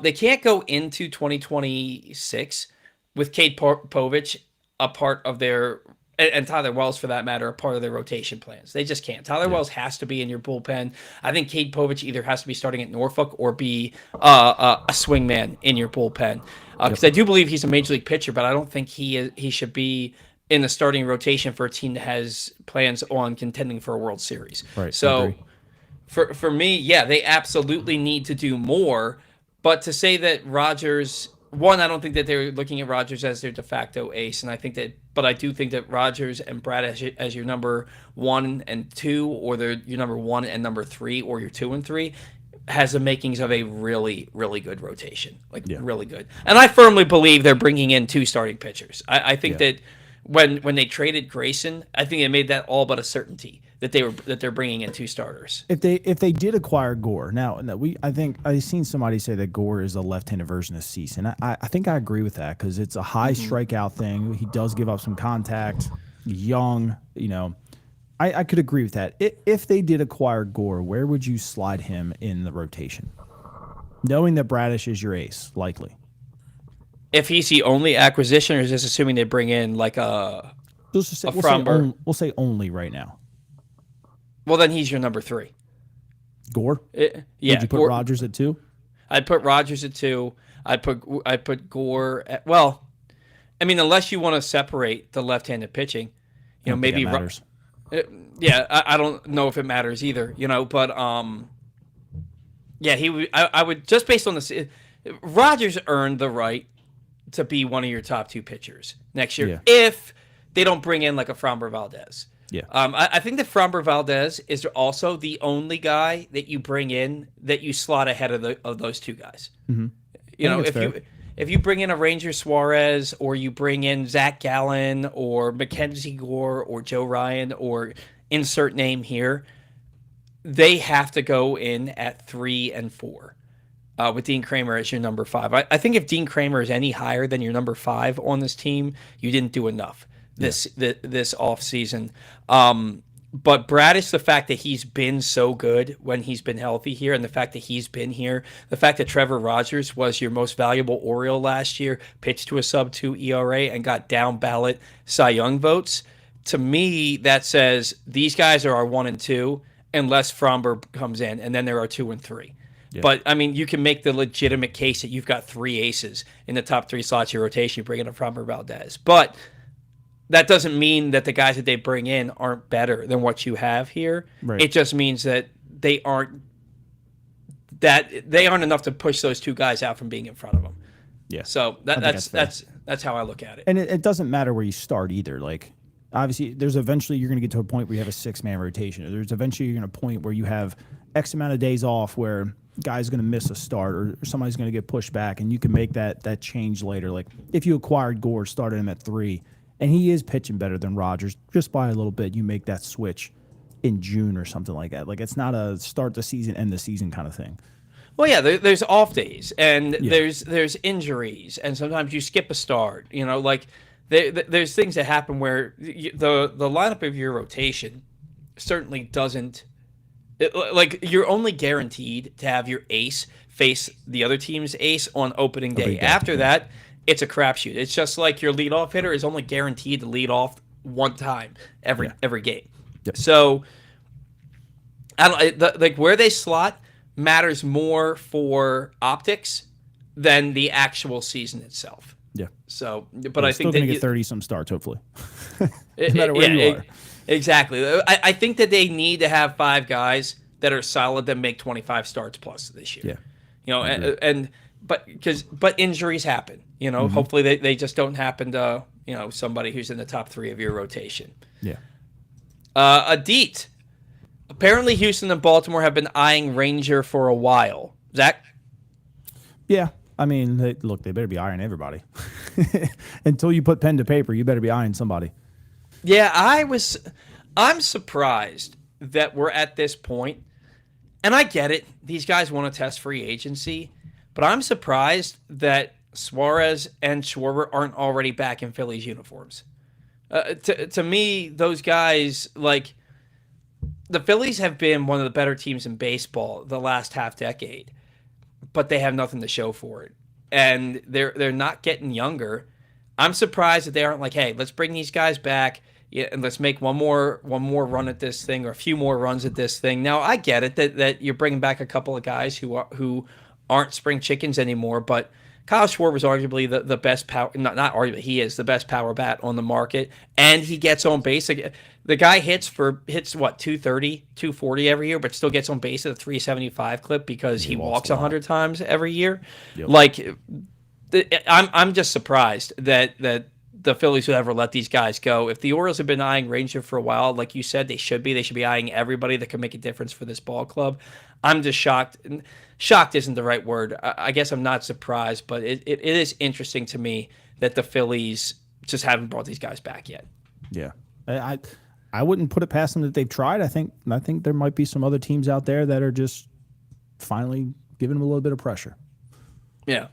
They can't go into 2026 with Cade Povich a part of their, and Tyler Wells for that matter, a part of their rotation plans. They just can't. Tyler Wells has to be in your bullpen. I think Cade Povich either has to be starting at Norfolk or be a swingman in your bullpen. Because I do believe he's a major league pitcher, but I don't think he should be in the starting rotation for a team that has plans on contending for a World Series. Right. So for me, yeah, they absolutely need to do more. But to say that Rogers, one, I don't think that they're looking at Rogers as their de facto ace, and I do think that Rogers and Brad as your number 1 and 2, or your number 1 and number 3, or your 2 and 3, has the makings of a really, really good rotation, really good. And I firmly believe they're bringing in 2 starting pitchers. I think that when they traded Grayson, I think it made that all but a certainty that they're bringing in 2 starters. If they did acquire Gore, I think I've seen somebody say that Gore is a left-handed version of Cease, and I think I agree with that because it's a high strikeout thing. He does give up some contact. Young, I could agree with that. If they did acquire Gore, where would you slide him in the rotation, knowing that Bradish is your ace, likely? If he's the only acquisition, or is this assuming they bring in like a Framber? We'll say only right now. Well, then he's your number 3. Gore? Yeah. Would you put Rogers at 2? I'd put Rogers at 2. I'd put Gore at, well, I mean, unless you want to separate the left-handed pitching, maybe that matters. I don't know if it matters either, but yeah, I would just based on this. Rogers earned the right to be one of your top 2 pitchers next year if they don't bring in like a Framber Valdez. Yeah. I think that Framber Valdez is also the only guy that you bring in that you slot ahead of those 2 guys. Mm-hmm. If you bring in a Ranger Suarez, or you bring in Zach Gallen or Mackenzie Gore or Joe Ryan or insert name here, they have to go in at 3 and 4. With Dean Kramer as your number 5. I think if Dean Kramer is any higher than your number 5 on this team, you didn't do enough this offseason. But Bradish, the fact that he's been so good when he's been healthy here, and the fact that he's been here, the fact that Trevor Rogers was your most valuable Oriole last year, pitched to a sub-2 ERA, and got down ballot Cy Young votes, to me, that says these guys are our 1 and 2, unless Framber comes in, and then there are 2 and 3. Yeah. But, I mean, you can make the legitimate case that you've got 3 aces in the top 3 slots of your rotation. You bring in a Framber Valdez. But that doesn't mean that the guys that they bring in aren't better than what you have here. Right. It just means that they aren't enough to push those 2 guys out from being in front of them. Yeah. So that's how I look at it. And it doesn't matter where you start either. Like, obviously, there's eventually you're going to get to a point where you have a 6-man rotation. There's eventually you're going to point where you have X amount of days off where guy's going to miss a start or somebody's going to get pushed back, and you can make that change later. Like, if you acquired Gore, started him at 3, and he is pitching better than Rogers just by a little bit, you make that switch in June or something like that. Like, it's not a start the season, end the season kind of thing. Well, yeah, there's off days, and there's injuries, and sometimes you skip a start. You know, like there's things that happen where the lineup of your rotation certainly doesn't. Like, you're only guaranteed to have your ace face the other team's ace on opening day. After that, it's a crapshoot. It's just like your leadoff hitter is only guaranteed to lead off one time every game. Yep. So, like where they slot matters more for optics than the actual season itself. Yeah. So, but I think still that going to get 30-some starts, hopefully. No matter where you are. Exactly. I think that they need to have 5 guys that are solid that make 25 starts plus this year. Yeah. You know, but injuries happen. You know, hopefully they just don't happen to, you know, somebody who's in the top 3 of your rotation. Yeah. Adit. Apparently, Houston and Baltimore have been eyeing Ranger for a while. Zach? Yeah. I mean, they better be eyeing everybody. Until you put pen to paper, you better be eyeing somebody. Yeah, I'm surprised that we're at this point. And I get it. These guys want to test free agency. But I'm surprised that Suarez and Schwarber aren't already back in Phillies uniforms. To me, those guys, like, the Phillies have been one of the better teams in baseball the last half decade, but they have nothing to show for it. And they're not getting younger. I'm surprised that they aren't like, hey, let's bring these guys back, and let's make one more run at this thing, or a few more runs at this thing. Now, I get it that you're bringing back a couple of guys who aren't spring chickens anymore, but Kyle Schwarber is arguably the best power, not arguably, he is the best power bat on the market, and he gets on base. The guy hits what, 230, 240 every year, but still gets on base at a 375 clip because he walks 100 times every year. Yep. Like, I'm just surprised that the Phillies would ever let these guys go. If the Orioles have been eyeing Ranger for a while, like you said, they should be. They should be eyeing everybody that can make a difference for this ball club. I'm just shocked. Shocked isn't the right word. I guess I'm not surprised, but it is interesting to me that the Phillies just haven't brought these guys back yet. Yeah. I wouldn't put it past them that they've tried. I think there might be some other teams out there that are just finally giving them a little bit of pressure. Yeah.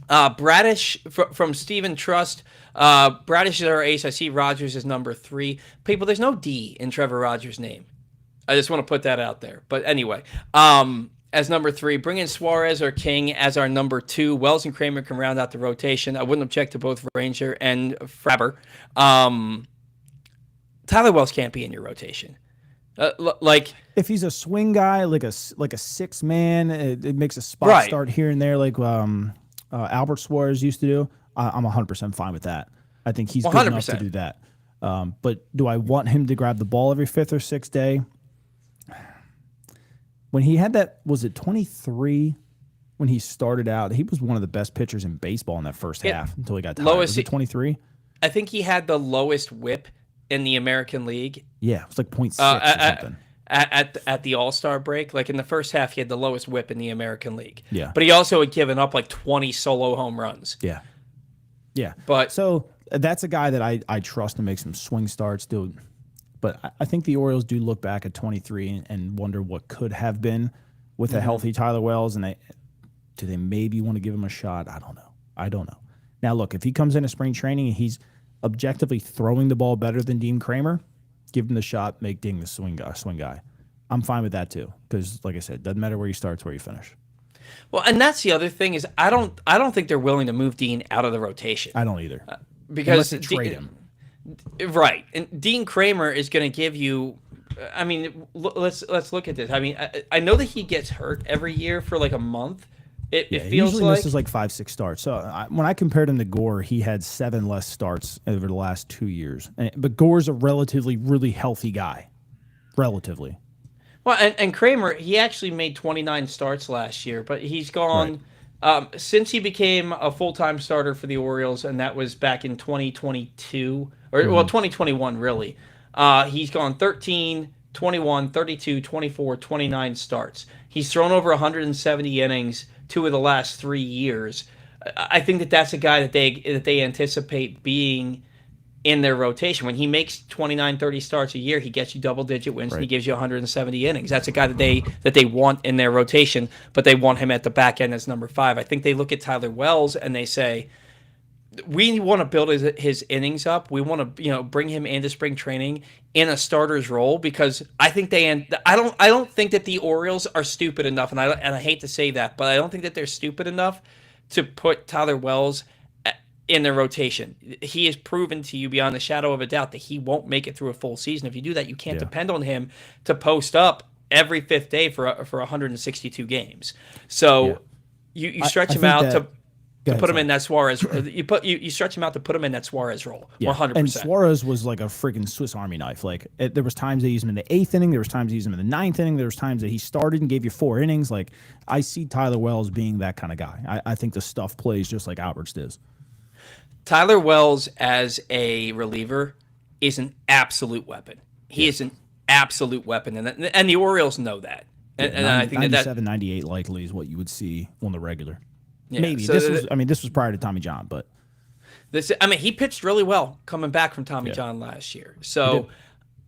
Bradish from Steven Trust. Bradish is our ace. I see Rogers is number 3. People, there's no D in Trevor Rogers' name. I just want to put that out there. But anyway, as number 3, bring in Suarez or King as our number 2. Wells and Kramer can round out the rotation. I wouldn't object to both Ranger and Framber. Tyler Wells can't be in your rotation. Like, if he's a swing guy, like a 6-man, it makes a spot start here and there, like Albert Suarez used to do. I'm 100% fine with that. I think he's 100%. Good enough to do that. But do I want him to grab the ball every 5th or 6th day? When he had that, was it 23? When he started out, he was one of the best pitchers in baseball in that first half until he got tired. Was it 23? I think he had the lowest whip in the American League. Yeah, it was like 0.6 or something. At the All-Star break. Like, in the first half, he had the lowest whip in the American League. Yeah. But he also had given up like 20 solo home runs. Yeah. Yeah. But so that's a guy that I trust to make some swing starts, dude. But I think the Orioles do look back at 23 and wonder what could have been with a healthy Tyler Wells, and do they maybe want to give him a shot? I don't know. Now, look, if he comes into spring training and he's objectively throwing the ball better than Dean Kramer, give him the shot, make Ding the swing guy. I'm fine with that too, because like I said, doesn't matter where you start, it's where you finish. Well, and that's the other thing is I don't think they're willing to move Dean out of the rotation. I don't either. Because unless they trade him. Right. And Dean Kramer is going to give you I mean, let's look at this. I mean, I know that he gets hurt every year for like a month. It He feels usually like. misses like 5, 6 starts. So when I compared him to Gore, he had 7 less starts over the last 2 years. But Gore's a relatively really healthy guy, relatively. Well, and Kramer, he actually made 29 starts last year, but he's Right. gone since he became a full-time starter for the Orioles, and that was back in 2022, or well, Mm-hmm. 2021, really. He's gone 13, 21, 32, 24, 29 starts. He's thrown over 170 innings 2 of the last 3 years. I think that that's a guy that they anticipate being in their rotation. When he makes 29, 30 starts a year, he gets you double digit wins and he Right. gives you 170 innings. That's a guy that they want in their rotation, but they want him at the back end as number 5. I think they look at Tyler Wells and they say, we want to build his innings up. We want to, bring him into spring training in a starter's role, because I think I don't think that the Orioles are stupid enough, and I hate to say that, but I don't think that they're stupid enough to put Tyler Wells in their rotation. He has proven to you beyond the shadow of a doubt that he won't make it through a full season. If you do that, you can't Yeah. depend on him to post up every fifth day for 162 games. So Yeah. you I stretch him think out that. Go to ahead, put him sorry. in that Suarez. You stretch him out to put him in that Suarez role. Yeah, 100%. and Suarez was like a freaking Swiss Army knife. Like there was times they used him in the 8th inning, there was times they used him in the 9th inning, there was times that he started and gave you 4 innings. Like I see Tyler Wells being that kind of guy. I think the stuff plays just like Alberts does. Tyler Wells as a reliever is an absolute weapon. He Yeah, is an absolute weapon, and the Orioles know that. yeah, And I think that 97, 98 likely is what you would see on the regular. yeah. Maybe So this was prior to Tommy John, but I mean, he pitched really well coming back from Tommy yeah, John last year. he did. So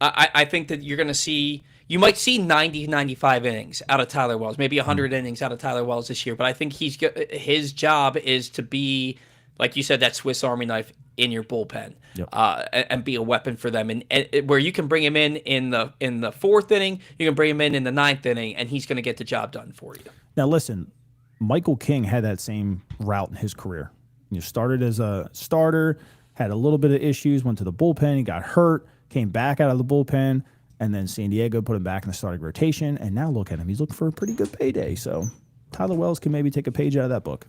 I think that you might see 90, 95 innings out of Tyler Wells, maybe Mhm. 100 innings out of Tyler Wells this year. But I think his job is to be, like you said, that Swiss Army knife in your bullpen, Yep. and be a weapon for them. And where you can bring him in the 4th inning, you can bring him in the 9th inning, and he's going to get the job done for you. Now listen, Michael King had that same route in his career. You started as a starter, had a little bit of issues, went to the bullpen, he got hurt, came back out of the bullpen, and then San Diego put him back in the starting rotation. And now look at him; he's looking for a pretty good payday. So Tyler Wells can maybe take a page out of that book.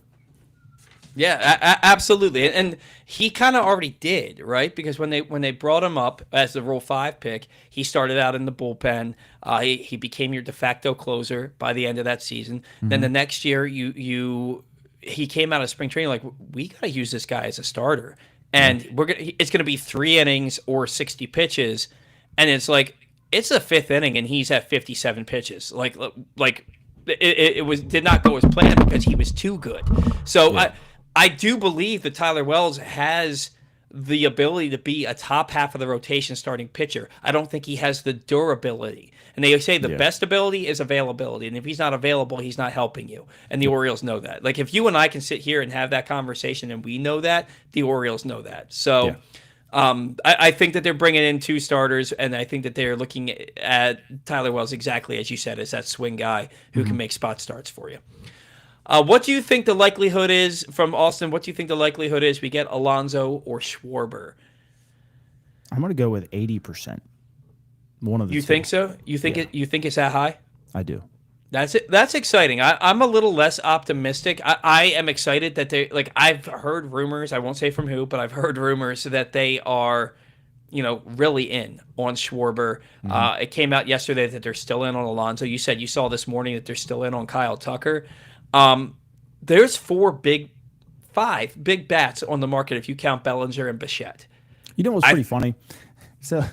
Yeah, absolutely, and he kind of already did, right? Because when they brought him up as the Rule 5 pick, he started out in the bullpen. He became your de facto closer by the end of that season. Then the next year, he came out of spring training like, we got to use this guy as a starter, and it's gonna be 3 innings or 60 pitches, and it's like it's the 5th inning and he's at 57 pitches, like. It did not go as planned because he was too good. So Yeah. I do believe that Tyler Wells has the ability to be a top half of the rotation starting pitcher. I don't think he has the durability. And they say the Yeah. best ability is availability. And if he's not available, he's not helping you. And the Orioles know that. Like, if you and I can sit here and have that conversation and we know that, the Orioles know that. So Yeah. I think that they're bringing in 2 starters, and I think that they're looking at Tyler Wells exactly as you said, as that swing guy who can make spot starts for you. What do you think the likelihood is from Austin? What do you think the likelihood is we get Alonso or Schwarber? I'm going to go with 80%. One of the You two. think so? You think Yeah. You think it's that high? I do. That's it. That's exciting. I'm a little less optimistic. I am excited that I've heard rumors. I won't say from who, but I've heard rumors that they are, really in on Schwarber. It came out yesterday that they're still in on Alonso. You said you saw this morning that they're still in on Kyle Tucker. There's 5 big bats on the market if you count Bellinger and Bichette. You know what's pretty funny? So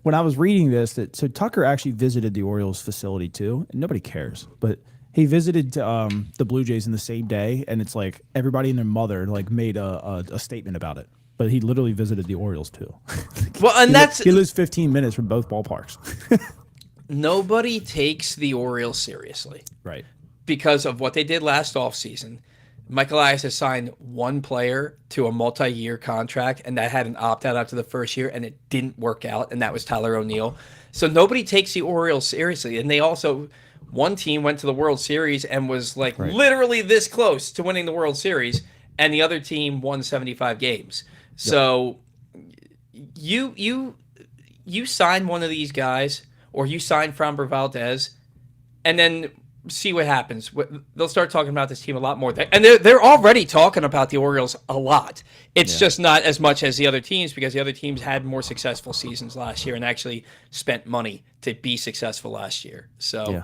when I was reading this, so Tucker actually visited the Orioles facility too, and nobody cares, but he visited the Blue Jays in the same day, and it's like everybody and their mother like made a statement about it. But he literally visited the Orioles too. Well, and He lives 15 minutes from both ballparks. nobody takes the Orioles seriously Right. because of what they did last offseason. Michael Elias has signed one player to a multi-year contract, and that had an opt-out after the first year, and it didn't work out, and that was Tyler O'Neill. So nobody takes the Orioles seriously. And they also, one team went to the World Series and was like literally this close to winning the World Series, and the other team won 75 games. So you sign one of these guys, or you sign Framber Valdez, and then see what happens. They'll start talking about this team a lot more. And they're already talking about the Orioles a lot. It's just not as much as the other teams because the other teams had more successful seasons last year and actually spent money to be successful last year. So,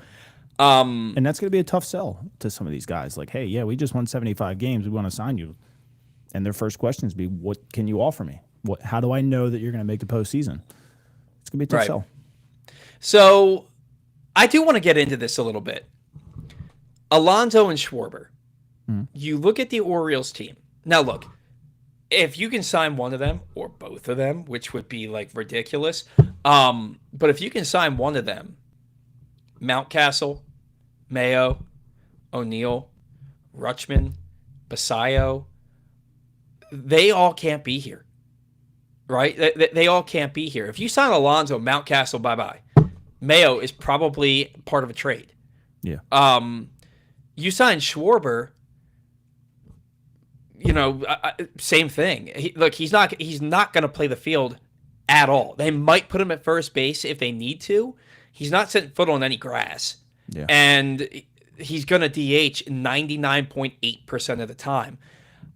and that's going to be a tough sell to some of these guys. Like, hey, yeah, we just won 75 games. We want to sign you. And their first questions be, what can you offer me? How do I know that you're going to make the postseason? It's going to be a tough sell. So I do want to get into this a little bit. Alonso and Schwarber. You look at the Orioles team. Now, look, if you can sign one of them or both of them, which would be like ridiculous, but if you can sign one of them, Mountcastle, Mayo, O'Neill, Rutschman, Basayo, they all can't be here, right? They all can't be here. If you sign Alonso, Mountcastle, bye-bye. Mayo is probably part of a trade. Yeah. You sign Schwarber, same thing. He's not going to play the field at all. They might put him at first base if they need to. He's not setting foot on any grass. Yeah. And he's going to DH 99.8% of the time.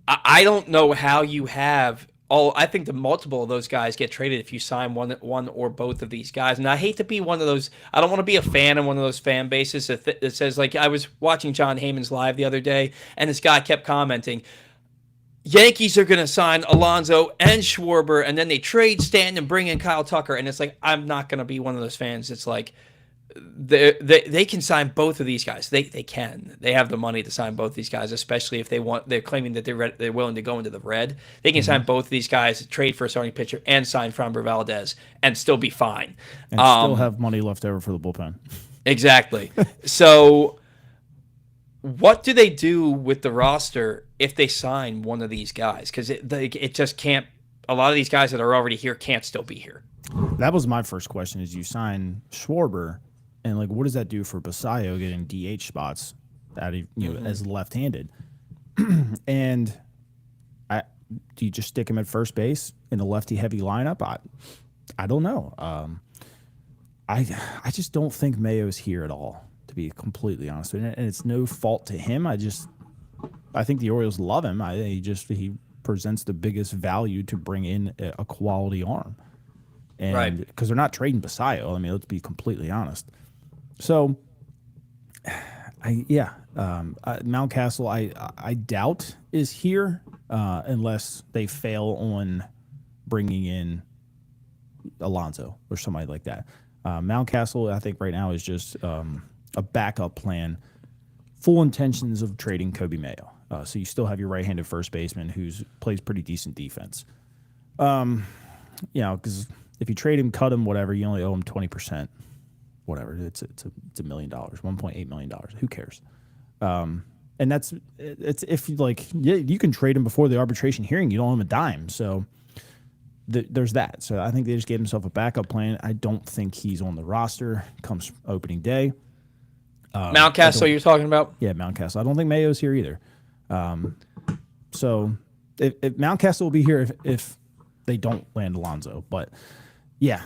I don't know how you have I think the multiple of those guys get traded if you sign one or both of these guys. And I hate to be one of those. I don't want to be a fan of one of those fan bases that says, like, I was watching John Heyman's live the other day, and this guy kept commenting, Yankees are going to sign Alonso and Schwarber, and then they trade Stanton and bring in Kyle Tucker. And it's like, I'm not going to be one of those fans. It's like, they can sign both of these guys. They can. They have the money to sign both these guys, especially if they want. They're claiming that they're willing to go into the red. They can sign both of these guys, trade for a starting pitcher, and sign Framber Valdez, and still be fine. And still have money left over for the bullpen. Exactly. So, what do they do with the roster if they sign one of these guys? Because it just can't. A lot of these guys that are already here can't still be here. That was my first question: is you sign Schwarber. And like, what does that do for Basayo getting DH spots as left-handed? And do you just stick him at first base in a lefty-heavy lineup? I don't know. I just don't think Mayo's here at all, to be completely honest with you. And it's no fault to him. I think the Orioles love him. He presents the biggest value to bring in a quality arm. And because they're not trading Basayo. I mean, let's be completely honest. So, Mountcastle, I doubt is here unless they fail on bringing in Alonso or somebody like that. Mountcastle, I think right now is just a backup plan. Full intentions of trading Kobe Mayo. So you still have your right-handed first baseman who plays pretty decent defense. Because if you trade him, cut him, whatever, you only owe him 20%. Whatever, it's $1 million, $1.8 million. Who cares? And it's if you can trade him before the arbitration hearing, you don't owe him a dime. So there's that. So I think they just gave himself a backup plan. I don't think he's on the roster comes opening day. Mountcastle, you're talking about? Yeah, Mountcastle. I don't think Mayo's here either. So if Mountcastle will be here if they don't land Alonso, but yeah.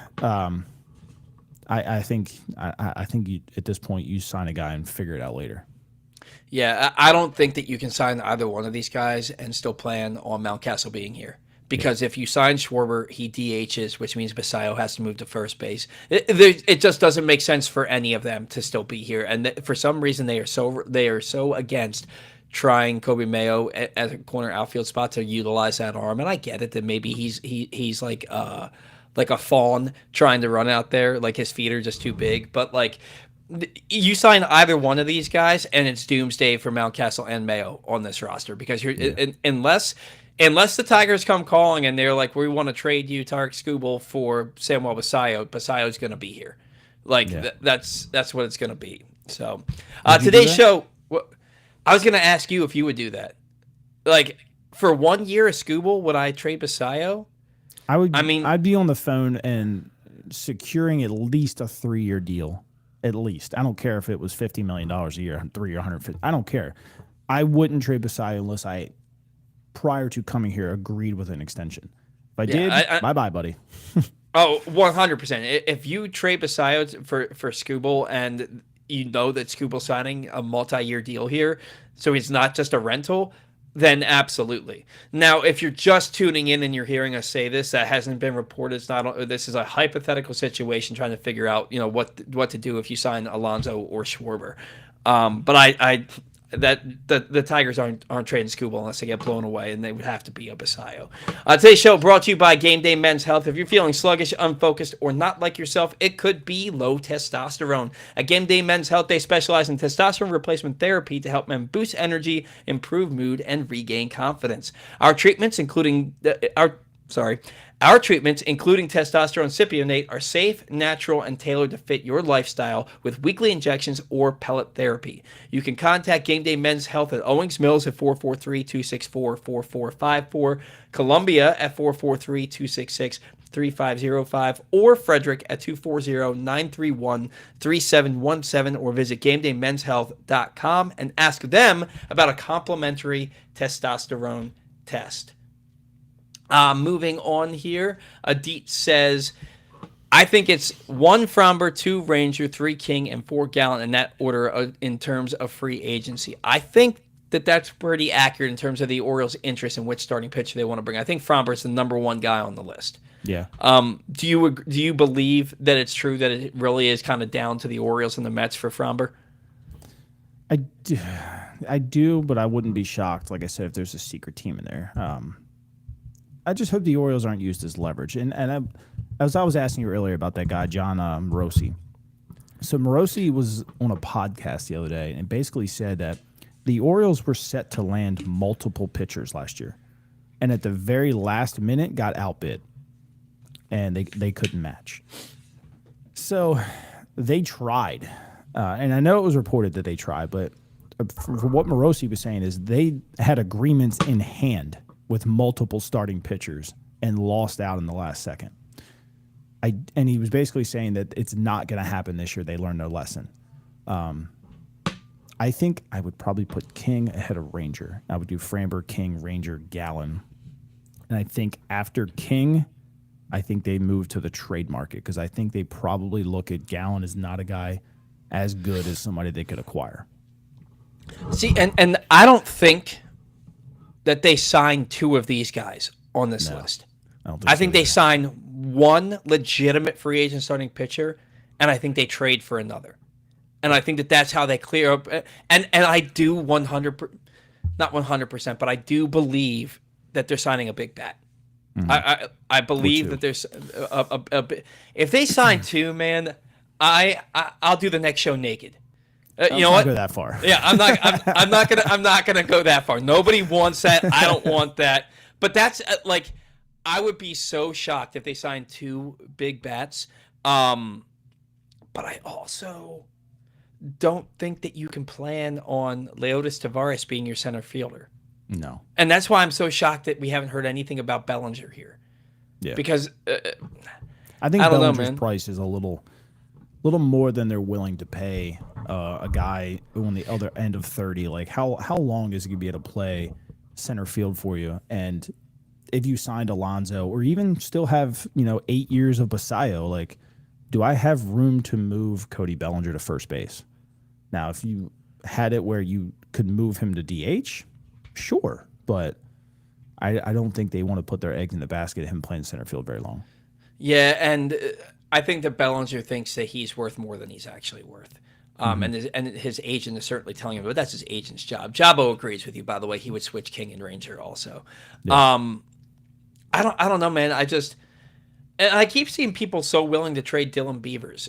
I think you, at this point you sign a guy and figure it out later. Yeah, I don't think that you can sign either one of these guys and still plan on Mountcastle being here. Because if you sign Schwarber, he DHs, which means Basayo has to move to first base. It just doesn't make sense for any of them to still be here. And for some reason, they are so against trying Kobe Mayo at a corner outfield spot to utilize that arm. And I get it that maybe he's like a fawn trying to run out there, like his feet are just too big. But like, you sign either one of these guys, and it's doomsday for Mountcastle and Mayo on this roster because unless the Tigers come calling and they're like, we want to trade you, Tarek Skubal, for Samuel Basayo's going to be here. That's what it's going to be. So today's show, I was going to ask you if you would do that. Like, for 1 year of Skubal, would I trade Basayo? I'd be on the phone and securing at least a 3-year deal. At least. I don't care if it was $50 million a year, 3 or 150. I don't care. I wouldn't trade Basayo unless I, prior to coming here, agreed with an extension. If I did, bye-bye, buddy. Oh, 100%. If you trade Basayo for Skubal and you know that Skubal's signing a multi-year deal here, so he's not just a rental, then absolutely. Now, if you're just tuning in and you're hearing us say this, that hasn't been reported. It's not. This is a hypothetical situation trying to figure out, what to do if you sign Alonso or Schwarber. But the Tigers aren't trading Scooble unless they get blown away, and they would have to be a Basayo. Today's show brought to you by Game Day Men's Health. If you're feeling sluggish, unfocused, or not like yourself, it could be low testosterone. At Game Day Men's Health, they specialize in testosterone replacement therapy to help men boost energy, improve mood, and regain confidence. Our treatments, including our treatments, including testosterone cypionate, are safe, natural, and tailored to fit your lifestyle with weekly injections or pellet therapy. You can contact Game Day Men's Health at Owings Mills at 443-264-4454, Columbia at 443-266-3505, or Frederick at 240-931-3717, or visit GameDayMen'sHealth.com and ask them about a complimentary testosterone test. Moving on here, Adit says, I think it's 1 Framber, 2 Ranger, 3 King, and 4 Gallant in that order in terms of free agency. I think that's pretty accurate in terms of the Orioles' interest in which starting pitcher they want to bring. I think Framber is the number 1 guy on the list. Yeah. Do you believe that it's true that it really is kind of down to the Orioles and the Mets for Framber? I do, but I wouldn't be shocked, like I said, if there's a secret team in there. I just hope the Orioles aren't used as leverage. And as I was asking you earlier about that guy, John Morosi. So Morosi was on a podcast the other day and basically said that the Orioles were set to land multiple pitchers last year. And at the very last minute got outbid. And they couldn't match. So they tried. And I know it was reported that they tried, but for what Morosi was saying is they had agreements in hand with multiple starting pitchers and lost out in the last second. And he was basically saying that it's not going to happen this year. They learned their lesson. I think I would probably put King ahead of Ranger. I would do Framber, King, Ranger, Gallen. And I think after King, I think they move to the trade market because I think they probably look at Gallen as not a guy as good as somebody they could acquire. See, and I don't think that they sign 2 of these guys on this list. I think they sign 1 legitimate free agent starting pitcher, and I think they trade for another. And I think that's how they clear up. And I do 100%, not 100%, but I do believe that they're signing a big bat. Mm-hmm. I believe that there's a if they sign 2, man, I'll do the next show naked. You know what? Go that far. Yeah, I'm not gonna go that far. Nobody wants that. I don't want that. But that's I would be so shocked if they signed 2 big bats. But I also don't think that you can plan on Leotis Tavares being your center fielder. No. And that's why I'm so shocked that we haven't heard anything about Bellinger here. Yeah. Because I think Bellinger's price is a little more than they're willing to pay a guy on the other end of 30. Like, how long is he going to be able to play center field for you? And if you signed Alonso or even still have, 8 years of Basayo, like, do I have room to move Cody Bellinger to first base? Now, if you had it where you could move him to DH, sure. But I don't think they want to put their eggs in the basket of him playing center field very long. Yeah, and I think that Bellinger thinks that he's worth more than he's actually worth. And his agent is certainly telling him, but that's his agent's job. Jabo agrees with you, by the way. He would switch King and Ranger also. Yeah. I don't know, man. I keep seeing people so willing to trade Dylan Beavers.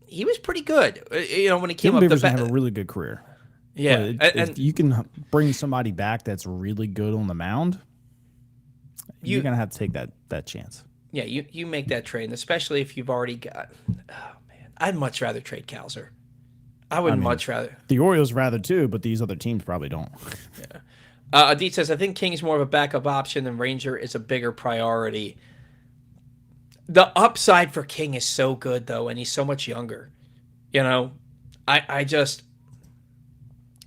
He was pretty good, when he came up. Beavers have a really good career. Yeah, if you can bring somebody back that's really good on the mound, you're gonna have to take that chance. Yeah, you make that trade, and especially if you've already got. Oh man, I'd much rather trade Kowser. I would much rather. The Orioles rather too, but these other teams probably don't. Yeah. Adit says, I think King is more of a backup option and Ranger is a bigger priority. The upside for King is so good, though, and he's so much younger. I just...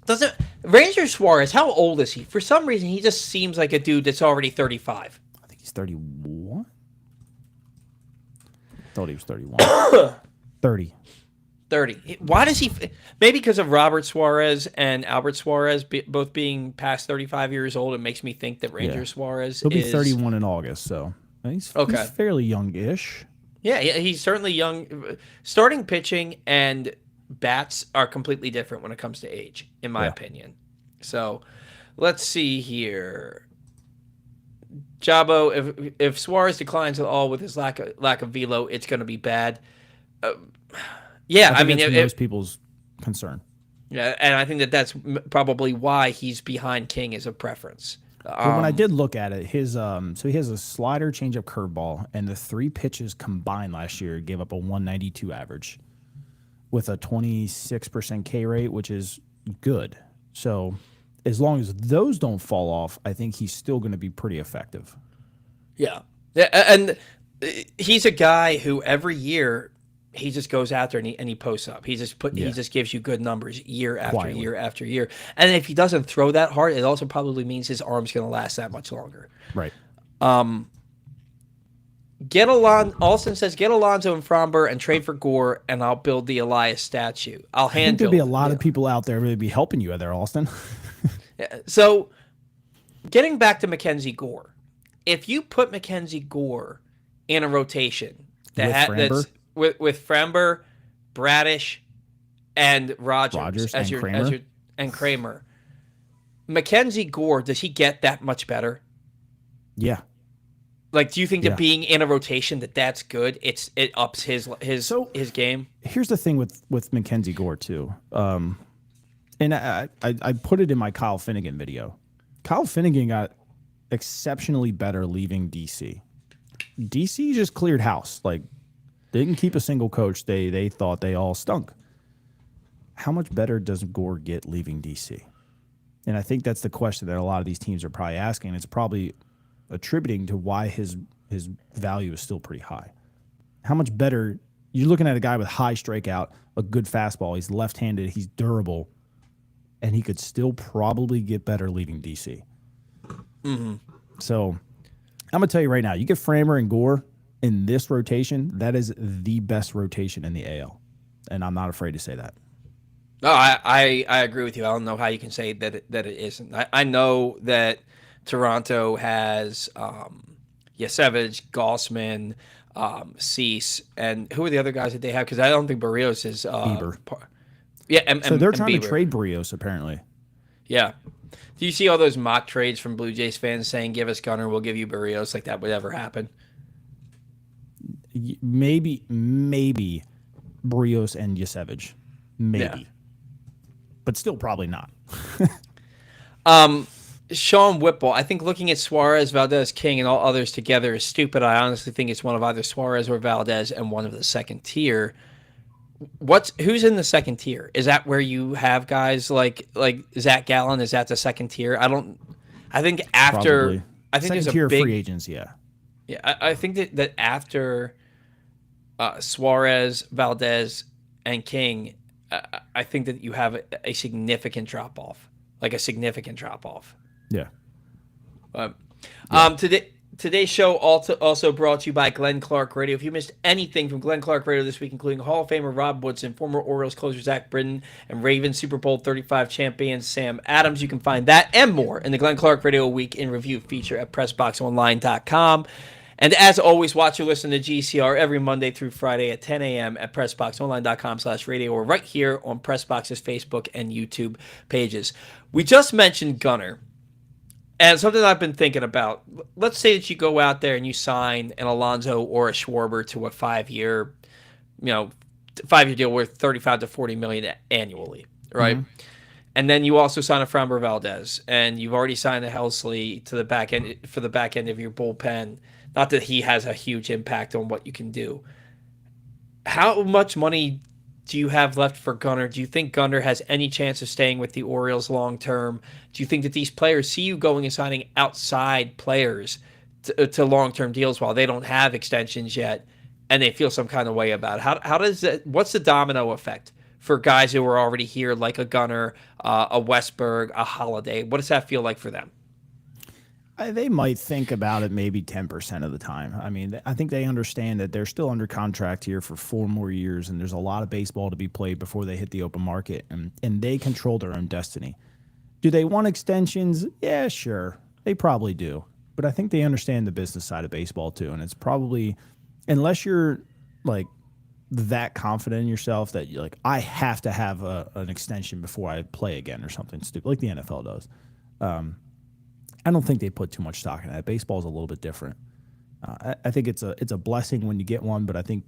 Doesn't... Ranger Suarez, how old is he? For some reason, he just seems like a dude that's already 35. I think he's 31. thought he was 31. 30. 30. Why does he? Maybe because of Robert Suarez and Albert Suarez both being past 35 years old. It makes me think that Ranger Suarez He'll be 31 in August, so he's fairly young-ish. Yeah, he's certainly young. Starting pitching and bats are completely different when it comes to age, in my opinion. So let's see here. Jabo, if Suarez declines at all with his lack of velo, it's going to be bad. I mean, that's most people's concern. Yeah, and I think that's probably why he's behind King as a preference. But when I did look at it, his so he has a slider, changeup, curveball, and the 3 pitches combined last year gave up a 192 average with a 26% K rate, which is good. So as long as those don't fall off, I think he's still going to be pretty effective. Yeah, and he's a guy who every year he just goes out there and he posts up. He just gives you good numbers year after year after year. And if he doesn't throw that hard, it also probably means his arm's going to last that much longer. Right. Alston says, get Alonso and Framber and trade for Gore, and I'll build the Elias statue. I think there'd be a lot of people out there really be helping you there, Alston. So, getting back to Mackenzie Gore, if you put Mackenzie Gore in a rotation that's with Framber, Bradish, and Rogers as Kramer, Mackenzie Gore, does he get that much better? Yeah. Like, do you think that being in a rotation that's good? It ups his game. Here's the thing with Mackenzie Gore too, and I put it in my Kyle Finnegan video. Kyle Finnegan got exceptionally better leaving DC. DC just cleared house. Like, didn't keep a single coach. They thought they all stunk. How much better does Gore get leaving DC? And I think that's the question that a lot of these teams are probably asking. It's probably attributing to why his value is still pretty high. How much better? You're looking at a guy with high strikeout, a good fastball. He's left-handed. He's durable. And he could still probably get better leaving DC. Mm-hmm. So I'm going to tell you right now, you get Framber and Gore in this rotation, that is the best rotation in the AL. And I'm not afraid to say that. No, I agree with you. I don't know how you can say that it isn't. I know that Toronto has Yasevich, Gossman, Cease, and who are the other guys that they have? Because I don't think Barrios is Bieber. So they're trying to trade Barrios, apparently. Yeah. Do you see all those mock trades from Blue Jays fans saying, give us Gunnar, we'll give you Barrios? Like that would ever happen? Maybe Barrios and Yasevich. Maybe. Yeah. But still probably not. Sean Whipple, I think looking at Suarez, Valdez, King, and all others together is stupid. I honestly think it's one of either Suarez or Valdez and one of the second tier. Who's in the second tier? Is that where you have guys like Zach Gallen? Is that the second tier? I think after Probably. I think second there's a tier big free agents, yeah. Yeah, I think that after Suarez, Valdez, and King, I think that you have a significant drop off, Yeah. Today's show also brought to you by Glenn Clark Radio. If you missed anything from Glenn Clark Radio this week, including Hall of Famer Rob Woodson, former Orioles closer Zach Britton, and Ravens Super Bowl 35 champion Sam Adams, you can find that and more in the Glenn Clark Radio Week in Review feature at PressBoxOnline.com. And as always, watch or listen to GCR every Monday through Friday at 10 a.m. at PressBoxOnline.com/radio or right here on PressBox's Facebook and YouTube pages. We just mentioned Gunnar. And something I've been thinking about, let's say that you go out there and you sign an Alonso or a Schwarber to a 5-year deal worth $35 to $40 million annually, right? Mm-hmm. And then you also sign a Framber Valdez, and you've already signed a Helsley to the back end for the back end of your bullpen. Not that he has a huge impact on what you can do. How much money do you have left for Gunnar? Do you think Gunnar has any chance of staying with the Orioles long term? Do you think that these players see you going and signing outside players to long-term deals while they don't have extensions yet, and they feel some kind of way about it? How does that? What's the domino effect for guys who are already here, like a Gunnar, a Westberg, a Holiday? What does that feel like for them? They might think about it maybe 10% of the time. I mean, I think they understand that they're still under contract here for 4 more years, and there's a lot of baseball to be played before they hit the open market, and they control their own destiny. Do they want extensions? Yeah, sure. They probably do. But I think they understand the business side of baseball too, and it's probably, unless you're like that confident in yourself that you're like, I have to have an extension before I play again or something stupid, like the NFL does. I don't think they put too much stock in that. Baseball is a little bit different. I think it's a blessing when you get one, but I think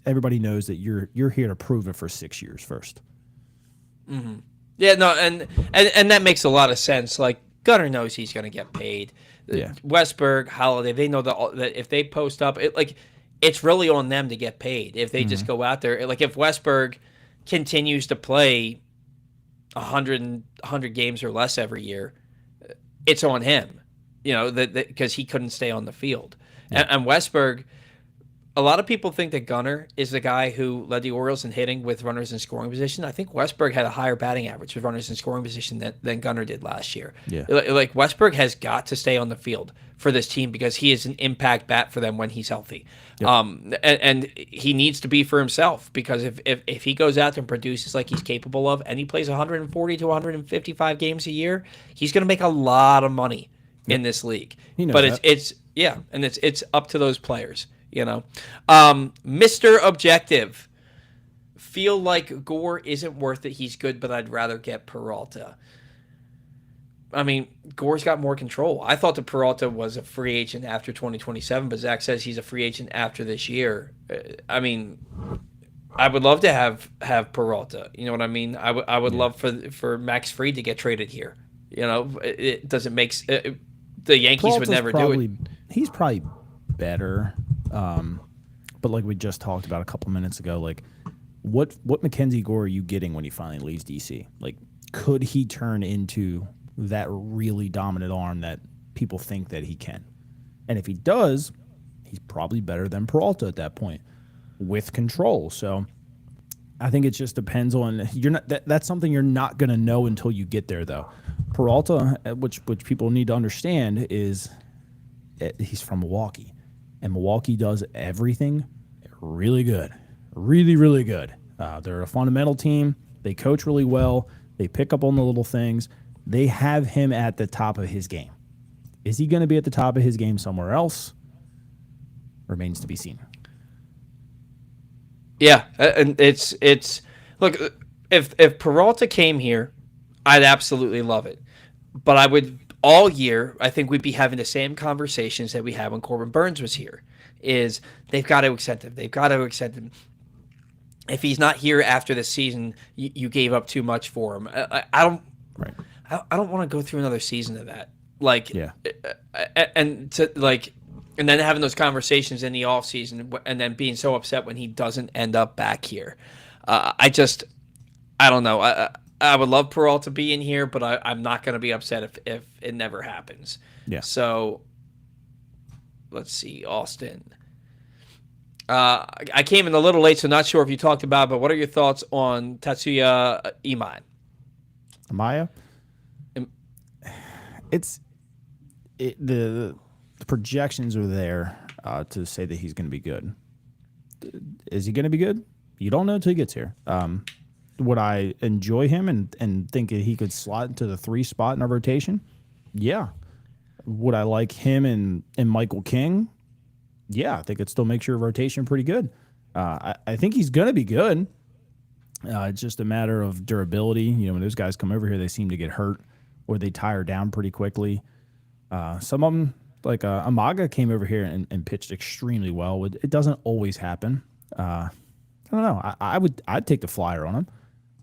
everybody knows that you're here to prove it for 6 years first. Mm-hmm. Yeah, no, and that makes a lot of sense. Like Gunnar knows he's going to get paid. Yeah. Westberg, Holiday, they know that if they post up, it's really on them to get paid. If they just go out there, like if Westberg continues to play 100 games or less every year, it's on him. You know, because he couldn't stay on the field. Yeah. And Westberg, a lot of people think that Gunnar is the guy who led the Orioles in hitting with runners in scoring position. I think Westberg had a higher batting average with runners in scoring position than Gunnar did last year. Yeah. Like Westberg has got to stay on the field for this team because he is an impact bat for them when he's healthy. Yep. And he needs to be for himself because if he goes out there and produces like he's capable of and he plays 140 to 155 games a year, he's going to make a lot of money in this league. But it's up to those players. You know, Mr. Objective, feel like Gore isn't worth it. He's good, but I'd rather get Peralta. I mean, Gore's got more control. I thought that Peralta was a free agent after 2027, but Zach says he's a free agent after this year. I mean, I would love to have Peralta. You know what I mean? I would love for Max Fried to get traded here. You know, it doesn't make the Yankees Peralta's would never do it. He's probably better. But like we just talked about a couple minutes ago, like what Mackenzie Gore are you getting when he finally leaves DC? Like, could he turn into that really dominant arm that people think that he can? And if he does, he's probably better than Peralta at that point with control. So I think it just depends on that's something you're not going to know until you get there, though. Peralta, which people need to understand, is he's from Milwaukee. And Milwaukee does everything really good. Really, really good. They're a fundamental team. They coach really well. They pick up on the little things. They have him at the top of his game. Is he going to be at the top of his game somewhere else? Remains to be seen. Yeah, and it's look, if Peralta came here, I'd absolutely love it. But I would all year, I think we'd be having the same conversations that we had when Corbin Burns was here. Is they've got to accept him. They've got to accept him. If he's not here after the season, you gave up too much for him. I don't. Right. I don't want to go through another season of that. Like, yeah. And then having those conversations in the off season, and then being so upset when he doesn't end up back here. I don't know. I would love Peralta to be in here, but I'm not going to be upset if it never happens. Yeah. So, let's see, Austin. I came in a little late, so not sure if you talked about it, but what are your thoughts on Tatsuya Imai? Amaya? The projections are there to say that he's going to be good. Is he going to be good? You don't know until he gets here. Would I enjoy him and think that he could slot into the 3 spot in our rotation? Yeah. Would I like him and Michael King? Yeah, I think it still makes your rotation pretty good. I think he's going to be good. It's just a matter of durability. You know, when those guys come over here, they seem to get hurt or they tire down pretty quickly. Some of them, like Amaga, came over here and pitched extremely well. It doesn't always happen. I don't know. I'd take the flyer on him.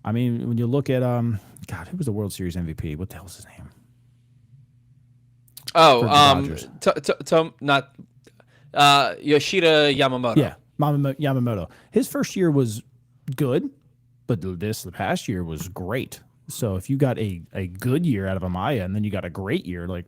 I mean, when you look at who was the World Series MVP? What the hell's his name? Oh, Yoshida Yamamoto. Yeah, Yamamoto. His first year was good, but the past year was great. So if you got a good year out of Amaya and then you got a great year, like,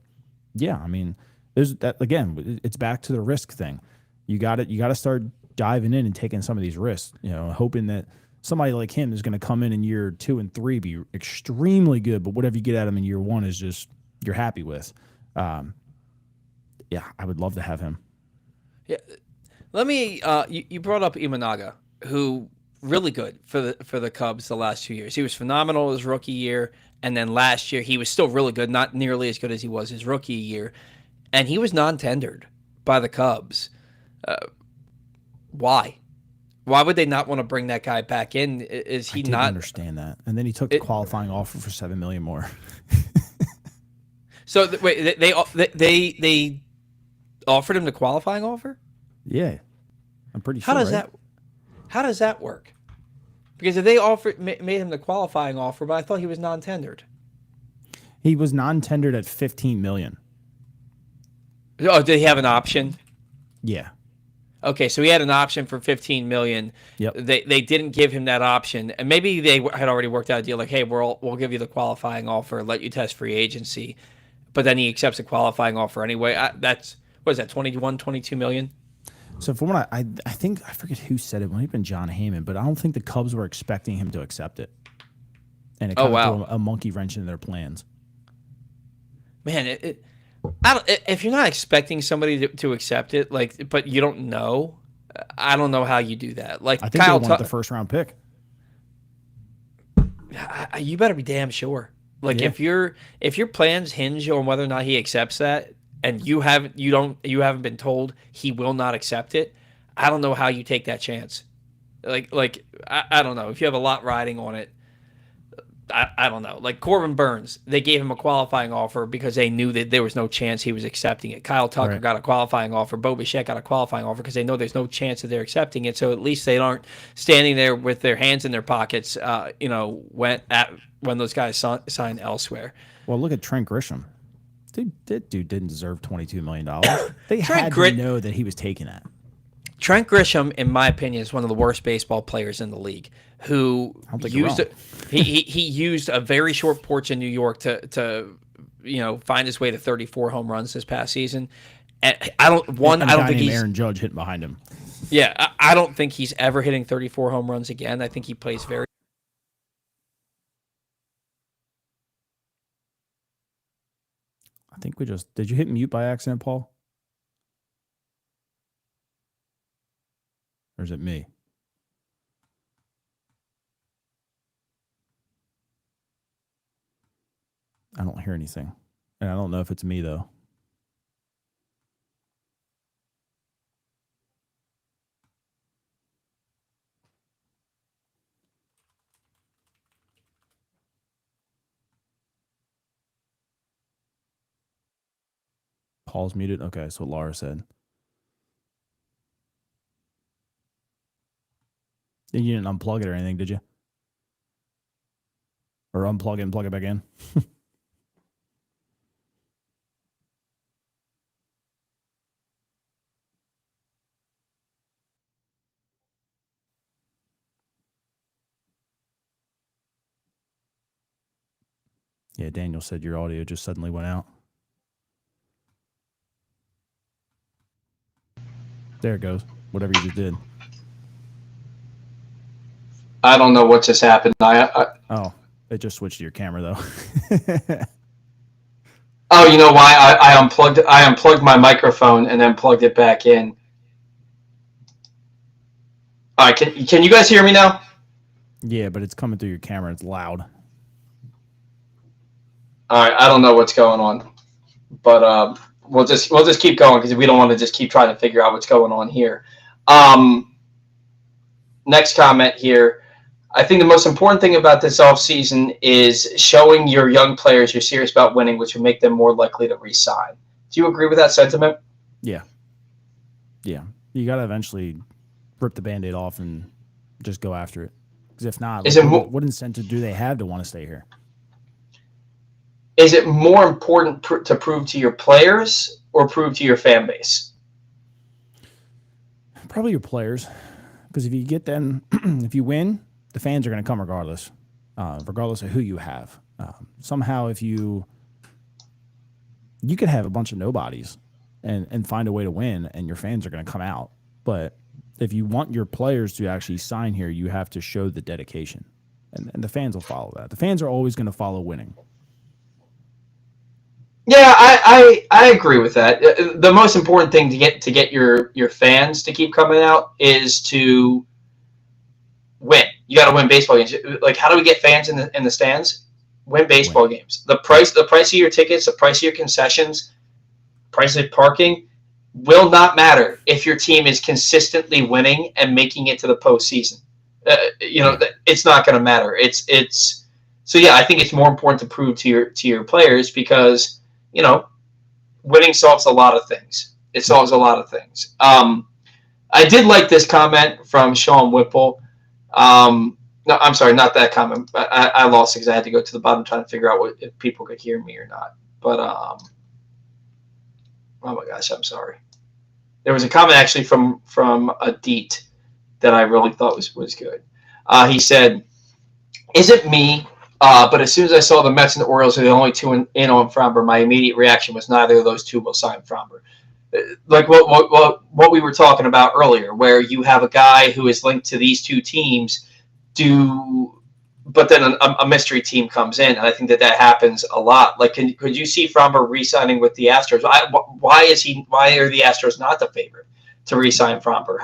yeah, I mean, there's that again. It's back to the risk thing. You got to start diving in and taking some of these risks. You know, hoping that somebody like him is going to come in year 2 and 3, be extremely good, but whatever you get out of him in year 1 is just you're happy with. Yeah, I would love to have him. Yeah. Let me. You brought up Imanaga, who really good for the Cubs the last 2 years. He was phenomenal his rookie year, and then last year he was still really good, not nearly as good as he was his rookie year, and he was non-tendered by the Cubs. Why? Why would they not want to bring that guy back in? Is he I didn't not understand that. And then he took the qualifying offer for $7 million more. So wait, they offered him the qualifying offer? Yeah, I'm pretty sure. How does that work? Because if they made him the qualifying offer, but I thought he was non-tendered. He was non-tendered at $15 million. Oh, did he have an option? Yeah. Okay, so he had an option for $15 million. Yep. They didn't give him that option, and maybe they had already worked out a deal like, hey, we'll give you the qualifying offer, let you test free agency, but then he accepts a qualifying offer anyway. That's what is that, 21, 22 million? So from what I think, I forget who said it. It might have been John Heyman, but I don't think the Cubs were expecting him to accept it, and it kind of threw a monkey wrench in their plans. Man, if you're not expecting somebody to accept it, like, but you don't know, I don't know how you do that. Like, I think they want the first round pick. You better be damn sure. Like, if your plans hinge on whether or not he accepts that, and you haven't been told he will not accept it, I don't know how you take that chance. Like I don't know if you have a lot riding on it. I don't know. Like Corbin Burns, they gave him a qualifying offer because they knew that there was no chance he was accepting it. Kyle Tucker got a qualifying offer. Bo Bichette got a qualifying offer because they know there's no chance that they're accepting it. So at least they aren't standing there with their hands in their pockets, when those guys sign elsewhere. Well, look at Trent Grisham. Dude, that dude didn't deserve $22 million. They had to know that he was taking that. Trent Grisham, in my opinion, is one of the worst baseball players in the league. Who he used a very short porch in New York to find his way to 34 home runs this past season. And I don't think he's Aaron Judge hitting behind him. Yeah, I don't think he's ever hitting 34 home runs again. I think he plays very. I think did you hit mute by accident, Paul? Or is it me? I don't hear anything. And I don't know if it's me, though. Paul's muted? Okay, that's what Laura said. You didn't unplug it or anything, did you? Or unplug it and plug it back in? Yeah, Daniel said your audio just suddenly went out. There it goes. Whatever you just did. I don't know what just happened. Oh, it just switched to your camera though. Oh, you know why? I unplugged my microphone and then plugged it back in. All right, can you guys hear me now? Yeah, but it's coming through your camera. It's loud. All right, I don't know what's going on, but we'll just keep going because we don't want to just keep trying to figure out what's going on here. Next comment here. I think the most important thing about this offseason is showing your young players you're serious about winning, which will make them more likely to re-sign. Do you agree with that sentiment? Yeah. Yeah. You got to eventually rip the Band-Aid off and just go after it. Because if not, what incentive do they have to want to stay here? Is it more important to prove to your players or prove to your fan base? Probably your players. Because if you get them, if you win, the fans are going to come regardless of who you have. Somehow, if you could have a bunch of nobodies and find a way to win, and your fans are going to come out. But if you want your players to actually sign here, you have to show the dedication, and the fans will follow that. The fans are always going to follow winning. Yeah, I agree with that. The most important thing to get your fans to keep coming out is to win. You got to win baseball games. Like, how do we get fans in the stands? Win baseball games. The price of your tickets, the price of your concessions, price of parking will not matter if your team is consistently winning and making it to the postseason. It's not going to matter. It's so yeah. I think it's more important to prove to your players because winning solves a lot of things. It solves a lot of things. I did like this comment from Sean Whipple. No, I'm sorry, not that comment. I lost because I had to go to the bottom trying to figure out if people could hear me or not. But oh my gosh, I'm sorry. There was a comment actually from Adit that I really thought was good. He said, "Is it me? But as soon as I saw the Mets and the Orioles are the only two in on Framber, my immediate reaction was neither of those two will sign Framber." Like what we were talking about earlier, where you have a guy who is linked to these two teams, but then a mystery team comes in, and I think that happens a lot. Like, could you see Framber re-signing with the Astros? Why are the Astros not the favorite to re-sign Framber?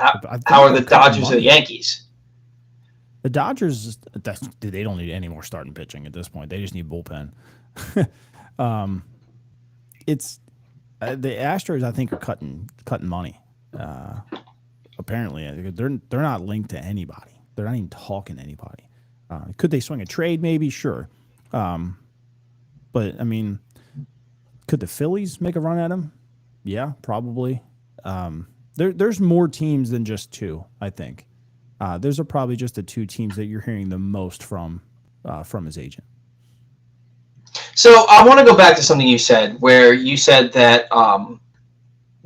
How are the Dodgers or the Yankees? The Dodgers, they don't need any more starting pitching at this point. They just need bullpen. It's the Astros, I think, are cutting money. Apparently, they're not linked to anybody. They're not even talking to anybody. Could they swing a trade? Maybe, sure. But I mean, could the Phillies make a run at them? Yeah, probably. There's more teams than just two, I think. Those are probably just the two teams that you're hearing the most from his agent. So I want to go back to something you said, where you said that John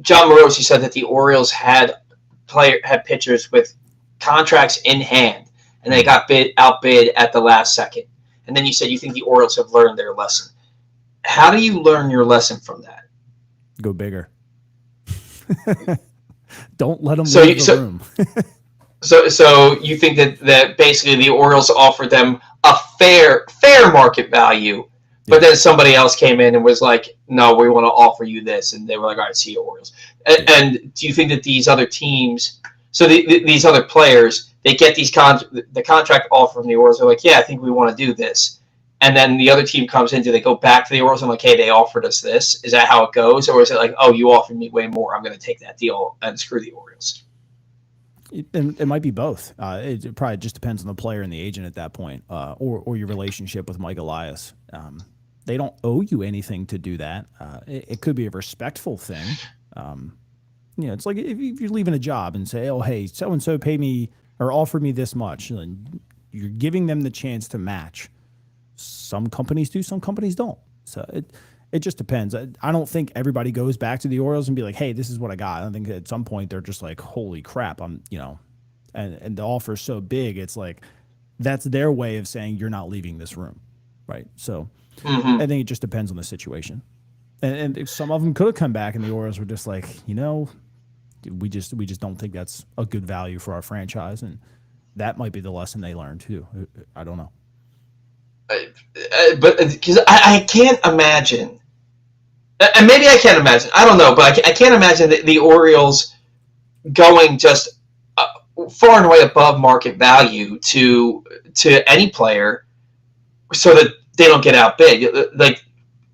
Morosi said that the Orioles had pitchers with contracts in hand, and they got outbid at the last second. And then you said you think the Orioles have learned their lesson. How do you learn your lesson from that? Go bigger. Don't let them leave the room. So you think that basically the Orioles offered them a fair market value, but then somebody else came in and was like, no, we want to offer you this. And they were like, all right, see you, Orioles. And do you think that these other teams, so these other players, they get the contract offer from the Orioles, they're like, yeah, I think we want to do this. And then the other team comes in, do they go back to the Orioles and like, hey, they offered us this? Is that how it goes? Or is it like, oh, you offered me way more, I'm going to take that deal and screw the Orioles? It might be both. It probably just depends on the player and the agent at that point, or your relationship with Mike Elias. They don't owe you anything to do that. It could be a respectful thing. It's like if you're leaving a job and say, oh, hey, so-and-so paid me or offered me this much. You're giving them the chance to match. Some companies do, some companies don't. So it just depends. I don't think everybody goes back to the Orioles and be like, hey, this is what I got. I think at some point they're just like, holy crap, and the offer's so big, it's like that's their way of saying you're not leaving this room, right? So I think it just depends on the situation. And if some of them could have come back and the Orioles were just like, we just don't think that's a good value for our franchise, and that might be the lesson they learned too. I don't know. But because I can't imagine, and maybe I can't imagine, I don't know, but I can't imagine the Orioles going just far and away above market value to any player so that they don't get outbid. Like,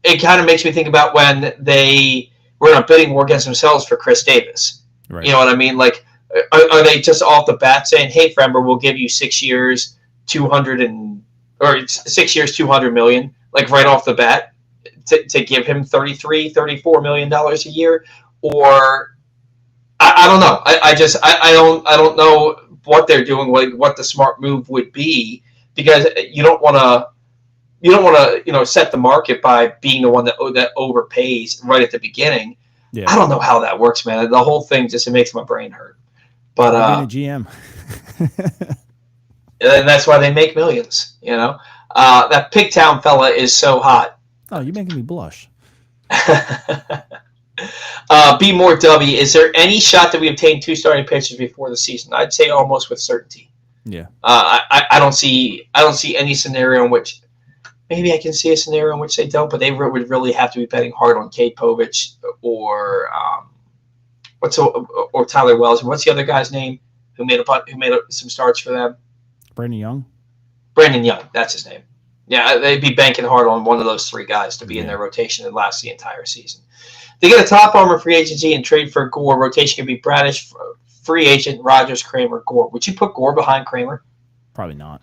it kind of makes me think about when they were in a bidding war against themselves for Chris Davis. Right. You know what I mean? Like, are they just off the bat saying, hey, Framber, we'll give you 6 years, 6 years, $200 million, like right off the bat, to give him $34 million a year? Or I don't know. I don't know what they're doing, what the smart move would be, because you don't want to set the market by being the one that overpays right at the beginning. Yeah. I don't know how that works, man. The whole thing just, it makes my brain hurt. But being a GM. And that's why they make millions, That Pigtown fella is so hot. Oh, you're making me blush. Be more W. Is there any shot that we obtain 2 starting pitchers before the season? I'd say almost with certainty. Yeah. I don't see any scenario in which maybe I can see a scenario in which they don't, but they would really have to be betting hard on Cade Povich or or Tyler Wells. What's the other guy's name who made some starts for them? Brandon Young. Brandon Young, that's his name. Yeah, they'd be banking hard on one of those three guys to be in their rotation and last the entire season. They get a top armor free agency and trade for Gore. Rotation can be Bradish, free agent, Rogers, Kramer, Gore. Would you put Gore behind Kramer? Probably not.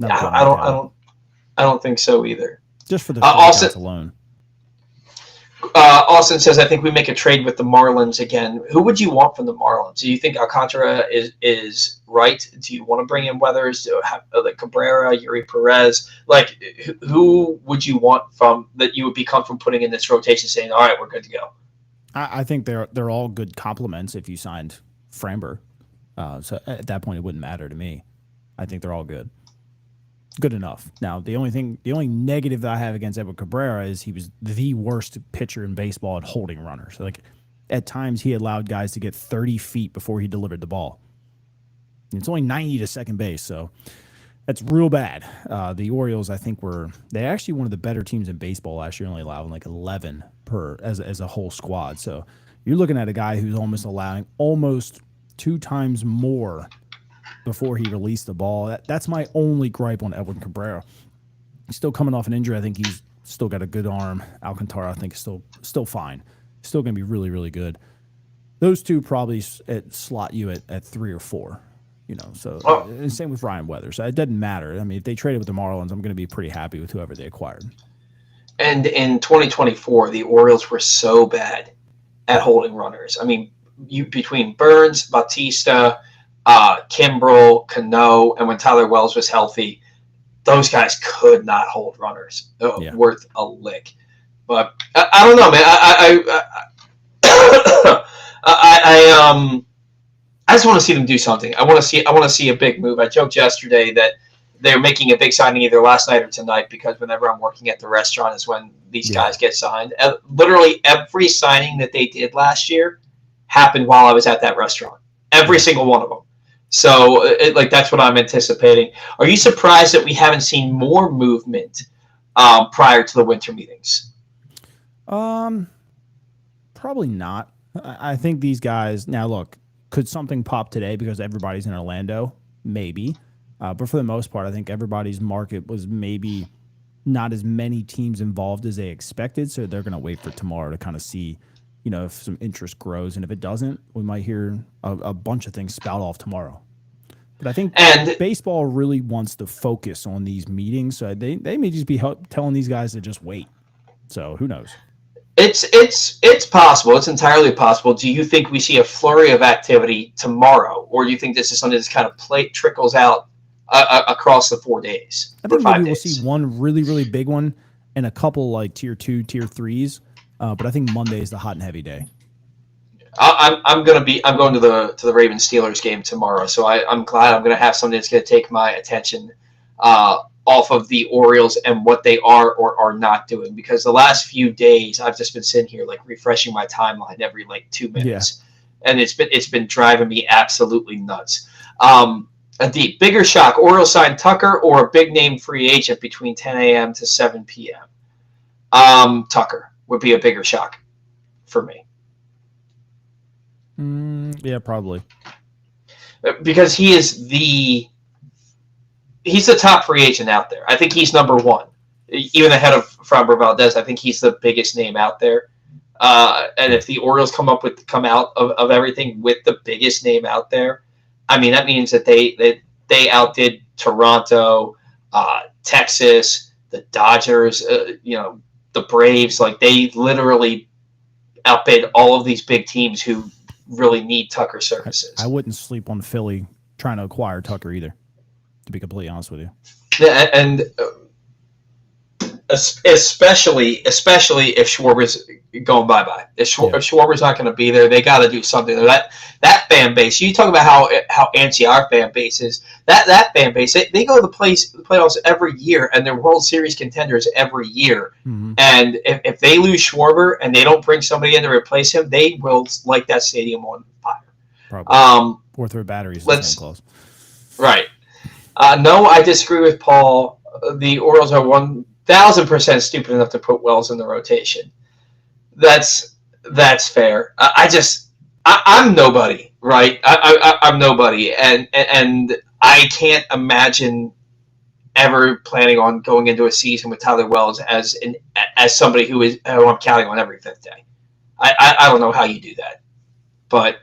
I don't think so either. Just for the strikeouts alone. Austin says, I think we make a trade with the Marlins again. Who would you want from the Marlins? Do you think Alcantara is right? Do you want to bring in Weathers? Do you have like Cabrera, Yuri Perez? Like, who would you want from that you would be comfortable putting in this rotation saying, all right, we're good to go? I think they're all good compliments if you signed Framber. So at that point, it wouldn't matter to me. I think they're all good. Good enough. Now, the only negative that I have against Edward Cabrera is he was the worst pitcher in baseball at holding runners. Like, at times, he allowed guys to get 30 feet before he delivered the ball. And it's only 90 to second base, so that's real bad. The Orioles, I think, they actually one of the better teams in baseball last year, only allowing like 11 as a whole squad. So you're looking at a guy who's almost allowing almost 2 times more before he released the ball. That's my only gripe on Edwin Cabrera. He's still coming off an injury. I think he's still got a good arm. Alcantara, I think, is still fine. Still going to be really, really good. Those two probably slot you at 3 or 4. So and same with Ryan Weathers. So it doesn't matter. I mean, if they traded with the Marlins, I'm going to be pretty happy with whoever they acquired. And in 2024, the Orioles were so bad at holding runners. I mean, between Burns, Bautista, Kimbrel, Cano, and when Tyler Wells was healthy, those guys could not hold runners worth a lick. But I don't know, man. I just want to see them do something. I want to see a big move. I joked yesterday that they're making a big signing either last night or tonight because whenever I'm working at the restaurant is when these guys get signed. Literally every signing that they did last year happened while I was at that restaurant. Every single one of them. So, that's what I'm anticipating. Are you surprised that we haven't seen more movement prior to the winter meetings? Probably not. I think these guys. Now, look, could something pop today because everybody's in Orlando? Maybe. But for the most part, I think everybody's market was maybe not as many teams involved as they expected. So they're going to wait for tomorrow to kind of see, if some interest grows. And if it doesn't, we might hear a bunch of things spout off tomorrow. But I think baseball really wants to focus on these meetings. So they may just be telling these guys to just wait. So who knows? It's possible. It's entirely possible. Do you think we see a flurry of activity tomorrow? Or do you think this is something that's kind of trickles out across the 4 days? I think maybe we'll see one really, really big one and a couple like tier 2, tier 3s. But I think Monday is the hot and heavy day. I'm going to the Ravens Steelers game tomorrow, so I'm glad I'm going to have something that's going to take my attention off of the Orioles and what they are or are not doing. Because the last few days I've just been sitting here refreshing my timeline every 2 minutes, and it's been driving me absolutely nuts. The bigger shock: Orioles signed Tucker or a big name free agent between 10 a.m. to 7 p.m. Tucker would be a bigger shock for me. Yeah, probably. Because he's the top free agent out there. I think he's number 1. Even ahead of Framber Valdez, I think he's the biggest name out there. And if the Orioles come out of everything with the biggest name out there, I mean, that means that they outdid Toronto, Texas, the Dodgers, the Braves. They literally outbid all of these big teams who really need Tucker services. I wouldn't sleep on Philly trying to acquire Tucker either, to be completely honest with you. Yeah, and especially if Schwarber's going bye-bye. If Schwarber's not going to be there, they got to do something. That fan base, you talk about how antsy our fan base is. That fan base, they go to the playoffs every year, and they're World Series contenders every year. Mm-hmm. And if they lose Schwarber and they don't bring somebody in to replace him, they will light that stadium on fire. Probably. Or throw batteries. Right. No, I disagree with Paul. the Orioles are 1,000% stupid enough to put Wells in the rotation. That's fair. I'm nobody, right? I'm nobody, and I can't imagine ever planning on going into a season with Tyler Wells as somebody who I'm counting on every fifth day. I don't know how you do that, but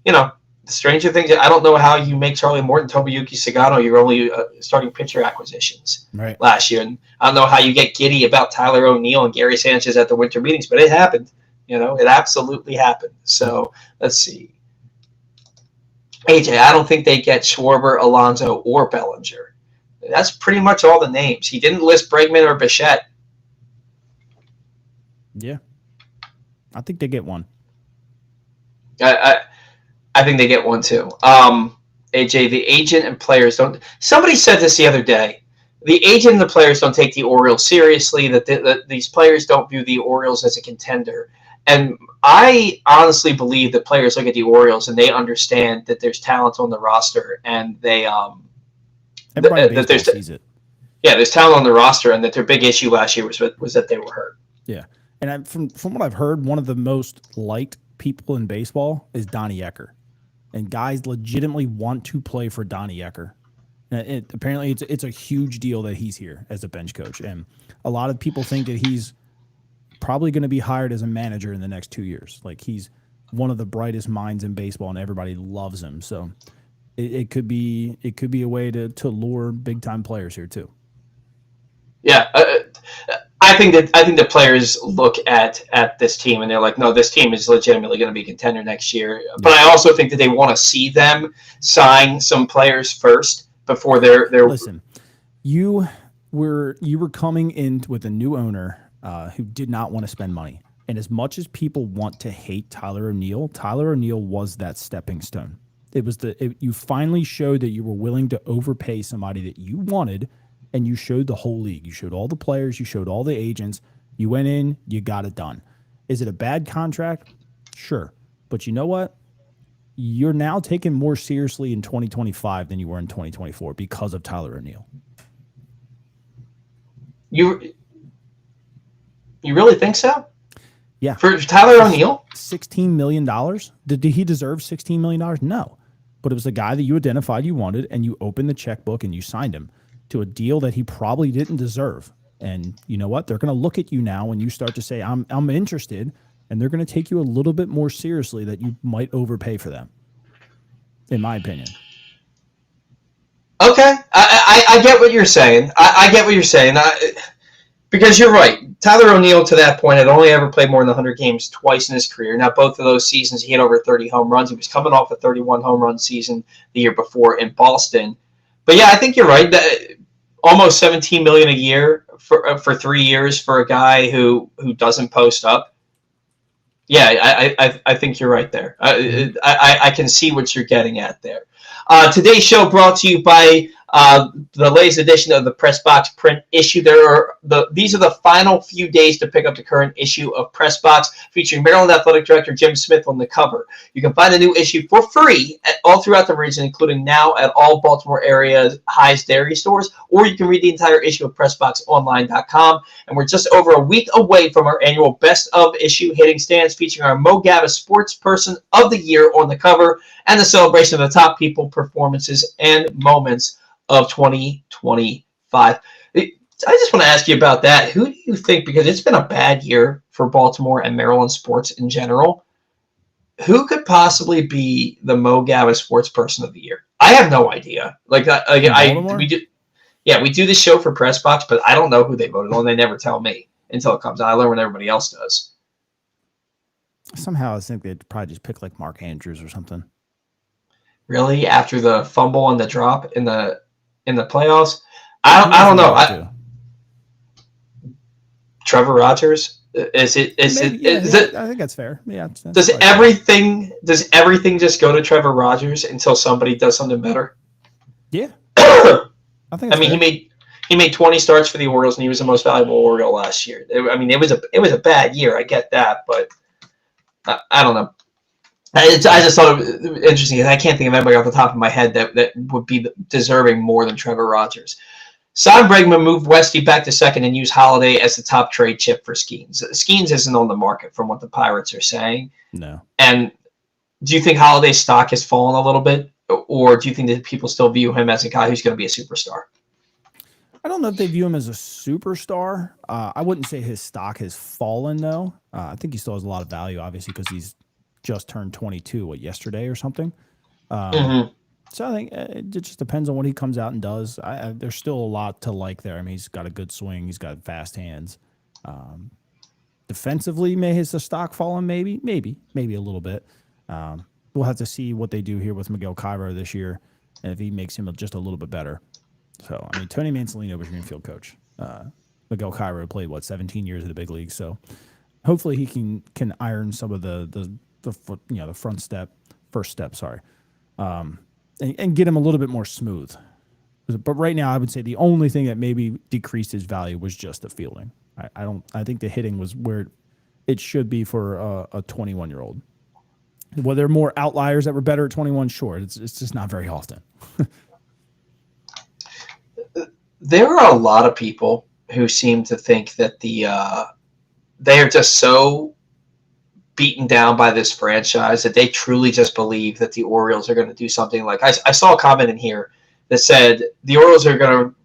the stranger things. I don't know how you make Charlie Morton, Tomoyuki Sagano your only starting pitcher acquisitions last year, and I don't know how you get giddy about Tyler O'Neill and Gary Sanchez at the winter meetings, but it happened. It absolutely happened. So let's see. AJ, I don't think they get Schwarber, Alonso, or Bellinger. That's pretty much all the names. He didn't list Bregman or Bichette. Yeah. I think they get one. I think they get one too. AJ, the agent and players don't. Somebody said this the other day. The agent and the players don't take the Orioles seriously. That these players don't view the Orioles as a contender. And I honestly believe that players look at the Orioles and they understand that there's talent on the roster, and they Everybody sees it. Yeah, there's talent on the roster, and that their big issue last year was that they were hurt. Yeah, and from what I've heard, one of the most liked people in baseball is Donnie Ecker, and guys legitimately want to play for Donnie Ecker. And apparently, it's a huge deal that he's here as a bench coach, and a lot of people think that he's probably going to be hired as a manager in the next 2 years. Like, he's one of the brightest minds in baseball, and everybody loves him. So it could be a way to lure big time players here too. Yeah, I think the players look at this team and they're like, no, this team is legitimately going to be a contender next year. But I also think that they want to see them sign some players first before they're. Listen, you were coming in with a new owner who did not want to spend money. And as much as people want to hate Tyler O'Neill was that stepping stone. You finally showed that you were willing to overpay somebody that you wanted, and you showed the whole league. You showed all the players, you showed all the agents. You went in, you got it done. Is it a bad contract? Sure. But you know what? You're now taken more seriously in 2025 than you were in 2024 because of Tyler O'Neill. You really think so? Yeah. For Tyler O'Neill? $16 million? Did he deserve $16 million? No. But it was the guy that you identified you wanted, and you opened the checkbook and you signed him to a deal that he probably didn't deserve. And you know what? They're going to look at you now when you start to say, I'm interested, and they're going to take you a little bit more seriously that you might overpay for them, in my opinion. Okay. I get what you're saying. I get what you're saying. Because you're right. Tyler O'Neill, to that point, had only ever played more than 100 games twice in his career. Now, both of those seasons, he hit over 30 home runs. He was coming off a 31 home run season the year before in Boston. But yeah, I think you're right. That almost $17 million a year for 3 years for a guy who doesn't post up. Yeah, I think you're right there. I can see what you're getting at there. Today's show brought to you by the latest edition of the Press Box print issue. These are the final few days to pick up the current issue of Press Box, featuring Maryland Athletic Director Jim Smith on the cover. You can find the new issue for free all throughout the region, including now at all Baltimore area High's dairy stores, or you can read the entire issue of PressBoxOnline.com. And we're just over a week away from our annual Best of Issue hitting stands, featuring our Mo Gaba Sports Person of the Year on the cover, and the celebration of the top people, performances, and moments of 2025. I just want to ask you about that. Who do you think, because it's been a bad year for Baltimore and Maryland sports in general, who could possibly be the Mo Gaba Sports Person of the Year? I have no idea. We do this show for Press Box, but I don't know who they voted on. They never tell me until it comes out. I learn when everybody else does. Somehow I think they'd probably just pick like Mark Andrews or something. Really? After the fumble and the drop in the playoffs? I don't know. Trevor Rogers? I think that's fair. Yeah. Does everything just go to Trevor Rogers until somebody does something better? Yeah. He made 20 starts for the Orioles, and he was the most valuable Oriole last year. It was a bad year. I get that, but I don't know. I just thought it was interesting. I can't think of anybody off the top of my head that would be deserving more than Trevor Rogers. Sign Bregman, move Westy back to second, and use Holiday as the top trade chip for Skeens. Skeens isn't on the market from what the Pirates are saying. No. And do you think Holiday's stock has fallen a little bit, or do you think that people still view him as a guy who's going to be a superstar? I don't know if they view him as a superstar. I wouldn't say his stock has fallen, though. I think he still has a lot of value, obviously, because he's just turned 22, yesterday or something. So I think it just depends on what he comes out and does. There's still a lot to like there. I mean, he's got a good swing. He's got fast hands. Defensively, may his stock fallen? Maybe a little bit. We'll have to see what they do here with Miguel Cairo this year, and if he makes him just a little bit better. So, I mean, Tony Mansolino was your infield coach. Miguel Cairo played 17 years in the big league. So, hopefully, he can iron some of the first step. Sorry. And get him a little bit more smooth. But right now, I would say the only thing that maybe decreased his value was just the fielding. I think the hitting was where it should be for a 21-year-old. Well, there are more outliers that were better at 21. Sure, it's just not very often. There are a lot of people who seem to think that they are just so beaten down by this franchise that they truly just believe that the Orioles are going to do something. Like I saw a comment in here that said the Orioles are going to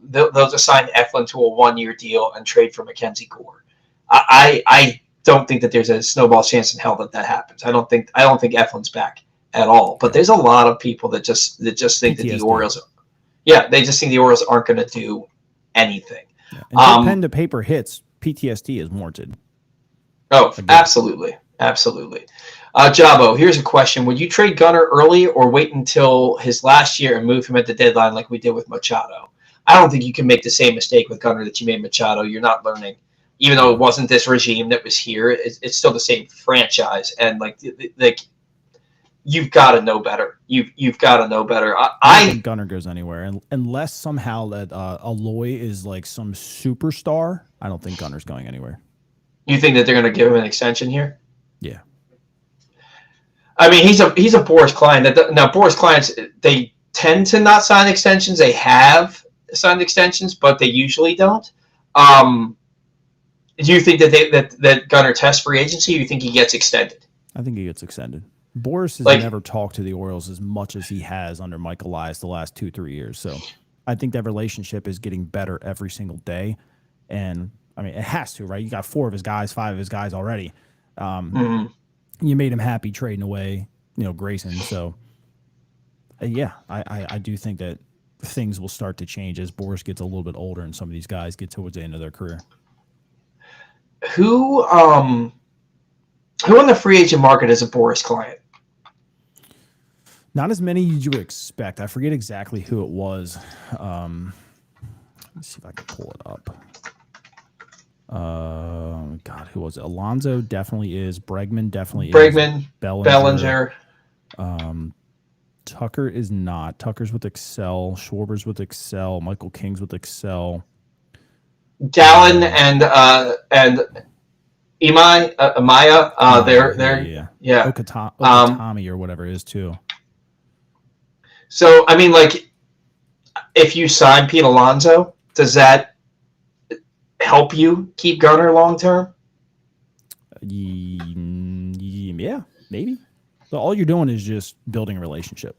they'll just sign Eflin to a 1-year deal and trade for Mackenzie Gore. I don't think that there's a snowball chance in hell that happens. I don't think Eflin's back at all. But there's a lot of people that just think that the Orioles, they just think the Orioles aren't going to do anything. Yeah. And pen to paper hits, PTSD is warranted. Oh, absolutely. Jabo, here's a question. Would you trade Gunnar early or wait until his last year and move him at the deadline like we did with Machado? I don't think you can make the same mistake with Gunnar that you made Machado. You're not learning. Even though it wasn't this regime that was here, it's still the same franchise. And, like you've got to know better. You've got to know better. I don't think Gunnar goes anywhere. And unless somehow that Aloy is like some superstar, I don't think Gunnar's going anywhere. You think that they're going to give him an extension here? Yeah. I mean, he's a Boris client. Now, Boris clients, they tend to not sign extensions. They have signed extensions, but they usually don't. Do you think that Gunnar tests free agency, or you think he gets extended? I think he gets extended. Boris has never talked to the Orioles as much as he has under Mike Elias the last 2-3 years. So I think that relationship is getting better every single day. And I mean, it has to, right? You got 4 of his guys, 5 of his guys already. You made him happy trading away, Grayson. So, I do think that things will start to change as Boris gets a little bit older and some of these guys get towards the end of their career. Who on the free agent market is a Boris client? Not as many as you would expect. I forget exactly who it was. Let me see if I can pull it up. God, who was it? Alonso definitely is. Bregman definitely is. Bellinger. Tucker is not. Tucker's with Excel. Schwarber's with Excel. Michael King's with Excel. Gallen and Amaya, they're Okatami or whatever it is too. So I mean, like, if you sign Pete Alonso, does that help you keep Gunnar long term? Yeah, maybe. So all you're doing is just building a relationship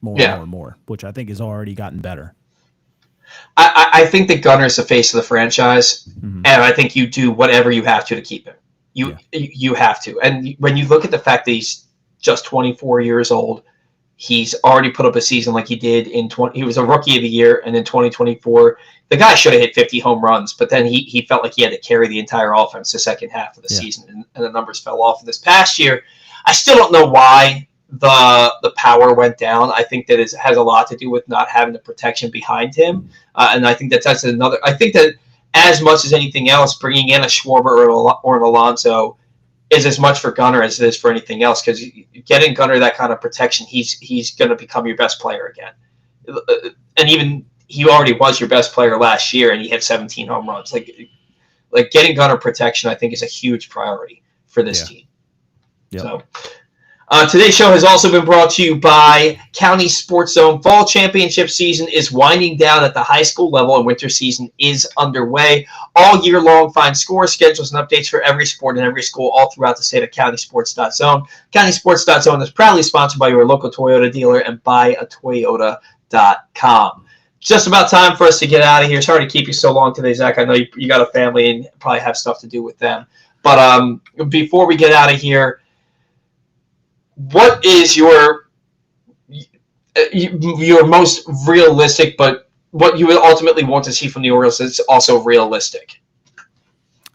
more and more, which I think has already gotten better. I think that Gunnar is the face of the franchise, and I think you do whatever you have to keep him. You have to. And when you look at the fact that he's just 24 years old, he's already put up a season like he did he was a rookie of the year, and in 2024, the guy should have hit 50 home runs, but then he felt like he had to carry the entire offense the second half of the season, and the numbers fell off. This past year, I still don't know why the power went down. I think that it has a lot to do with not having the protection behind him, and I think that's another. I think that as much as anything else, bringing in a Schwarber or an Alonso is as much for Gunnar as it is for anything else, because getting Gunnar that kind of protection, he's going to become your best player again. And even he already was your best player last year, and he hit 17 home runs. Like getting Gunnar protection, I think, is a huge priority for this team. Yep. So, Today's show has also been brought to you by County Sports Zone. Fall championship season is winding down at the high school level, and winter season is underway. All year long, find scores, schedules, and updates for every sport and every school all throughout the state of countysports.zone. Countysports.zone is proudly sponsored by your local Toyota dealer and buyatoyota.com. Just about time for us to get out of here. Sorry to keep you so long today, Zach. I know you got a family and probably have stuff to do with them. But before we get out of here, what is your most realistic, but what you would ultimately want to see from the Orioles that's also realistic?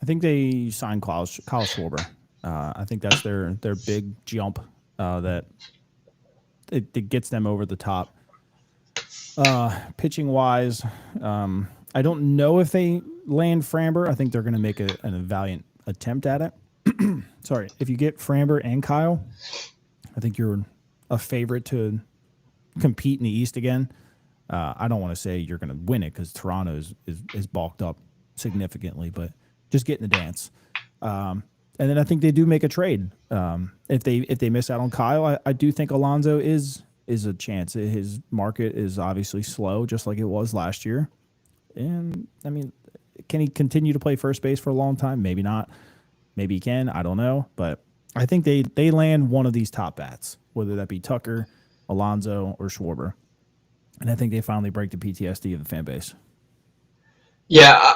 I think they signed Kyle Schwarber. I think that's their big jump that it gets them over the top. Pitching wise, I don't know if they land Framber. I think they're going to make an valiant attempt at it. Sorry, if you get Framber and Kyle, I think you're a favorite to compete in the East again. I don't want to say you're going to win it because Toronto is bulked up significantly, but just get in the dance. And then I think they do make a trade. If they miss out on Kyle, I do think Alonso is a chance. His market is obviously slow, just like it was last year. And I mean, can he continue to play first base for a long time? Maybe not. Maybe he can. I don't know, but I think they land one of these top bats, whether that be Tucker, Alonso, or Schwarber. And I think they finally break the PTSD of the fan base. Yeah,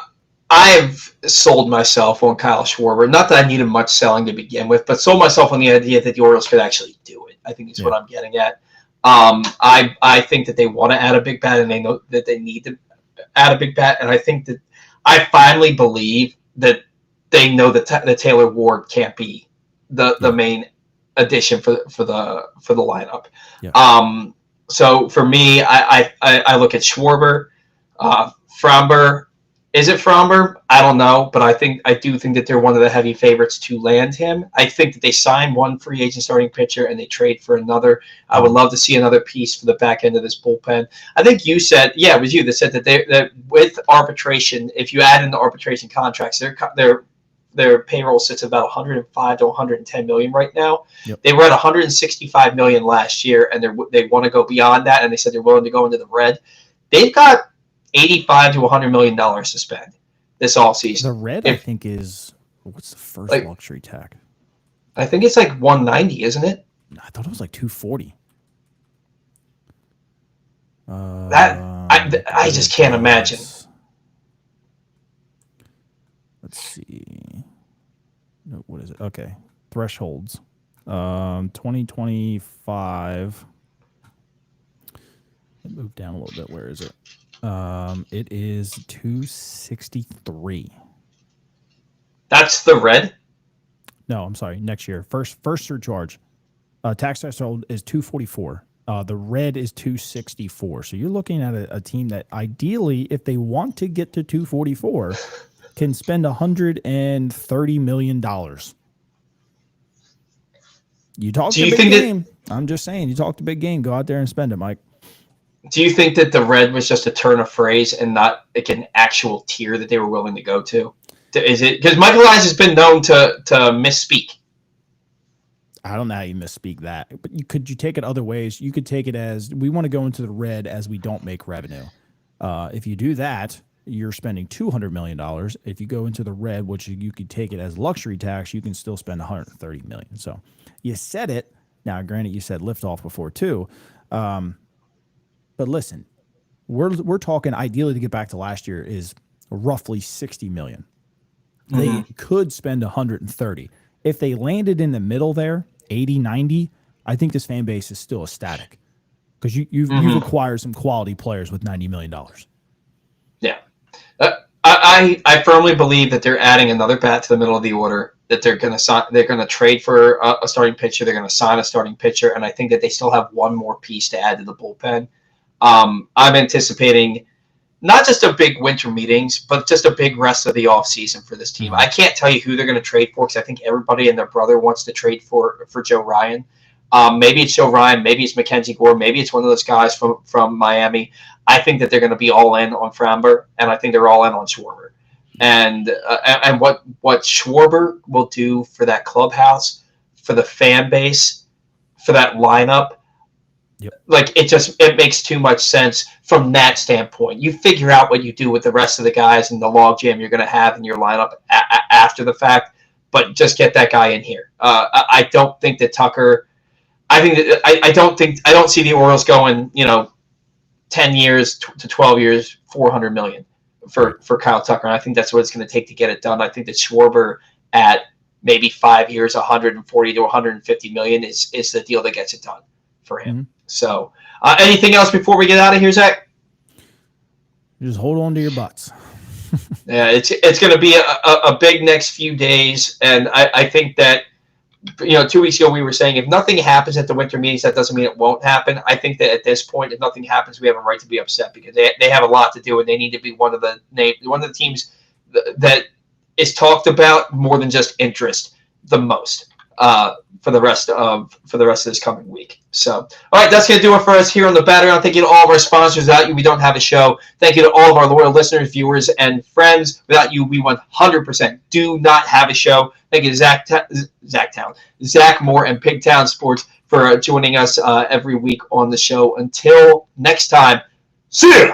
I've sold myself on Kyle Schwarber. Not that I needed much selling to begin with, but sold myself on the idea that the Orioles could actually do it. I think is what I'm getting at. I think that they want to add a big bat, and they know that they need to add a big bat. And I think that I finally believe that they know that Taylor Ward can't be the main addition for the lineup. Yeah. So for me, I look at Schwarber, Framber. Is it Framber? I don't know, but I do think that they're one of the heavy favorites to land him. I think that they sign one free agent starting pitcher and they trade for another. I would love to see another piece for the back end of this bullpen. I think you said, it was you that said that with arbitration, if you add in the arbitration contracts, their payroll sits at about 105 to 110 million right now. Yep. They were at 165 million last year, and they want to go beyond that, and they said they're willing to go into the red. They've got $85 to $100 million to spend this offseason. The red, I think, is what's the first luxury tag? I think it's like 190, isn't it? I thought it was like 240. I just can't imagine. Let's see. No, what is it? Okay, thresholds. 2025. It moved down a little bit. Where is it? It is 263. That's the red? No, I'm sorry. Next year. First surcharge. Tax threshold is 244. The red is 264. So you're looking at a team that ideally, if they want to get to 244, can spend $130 million. You talk a big game. I'm just saying, you talked a big game. Go out there and spend it, Mike. Do you think that the red was just a turn of phrase and not like an actual tier that they were willing to go to? Is it because Michael Elias has been known to misspeak? I don't know how you misspeak that, but could you take it other ways? You could take it as we want to go into the red as we don't make revenue. If you do that, you're spending $200 million. If you go into the red, which you could take it as luxury tax, you can still spend $130 million. So you said it. Now, granted, you said liftoff before too. But listen, we're talking ideally to get back to last year is roughly $60 million. Mm-hmm. They could spend 130. If they landed in the middle there, 80, 90, I think this fan base is still ecstatic because you've acquired some quality players with $90 million. Yeah. I firmly believe that they're adding another bat to the middle of the order, that they're going to trade for a starting pitcher. They're going to sign a starting pitcher. And I think that they still have one more piece to add to the bullpen. I'm anticipating not just a big winter meetings, but just a big rest of the offseason for this team. I can't tell you who they're going to trade for because I think everybody and their brother wants to trade for Joe Ryan. Maybe it's Joe Ryan. Maybe it's Mackenzie Gore. Maybe it's one of those guys from Miami. I think that they're going to be all in on Framber, and I think they're all in on Schwarber. And what Schwarber will do for that clubhouse, for the fan base, for that lineup. Yep. Like it makes too much sense from that standpoint. You figure out what you do with the rest of the guys and the logjam you're going to have in your lineup after the fact, but just get that guy in here. I don't think that Tucker. I don't see the Orioles going 10 years to 12 years, $400 million for Kyle Tucker. And I think that's what it's going to take to get it done. I think that Schwarber at maybe 5 years, 140 to 150 million is the deal that gets it done for him. Mm-hmm. So, anything else before we get out of here, Zach? Just hold on to your butts. Yeah, it's going to be a big next few days, and I think that 2 weeks ago we were saying if nothing happens at the winter meetings, that doesn't mean it won't happen. I think that at this point, if nothing happens, we have a right to be upset because they have a lot to do, and they need to be one of the teams that is talked about more than just interest the most for the rest of this coming week. So, all right, that's going to do it for us here on the Battleground. Thank you to all of our sponsors. Without you, we don't have a show. Thank you to all of our loyal listeners, viewers, and friends. Without you, we 100% do not have a show. Thank you to Zach Moore and Pigtown Sports for joining us every week on the show. Until next time, see ya!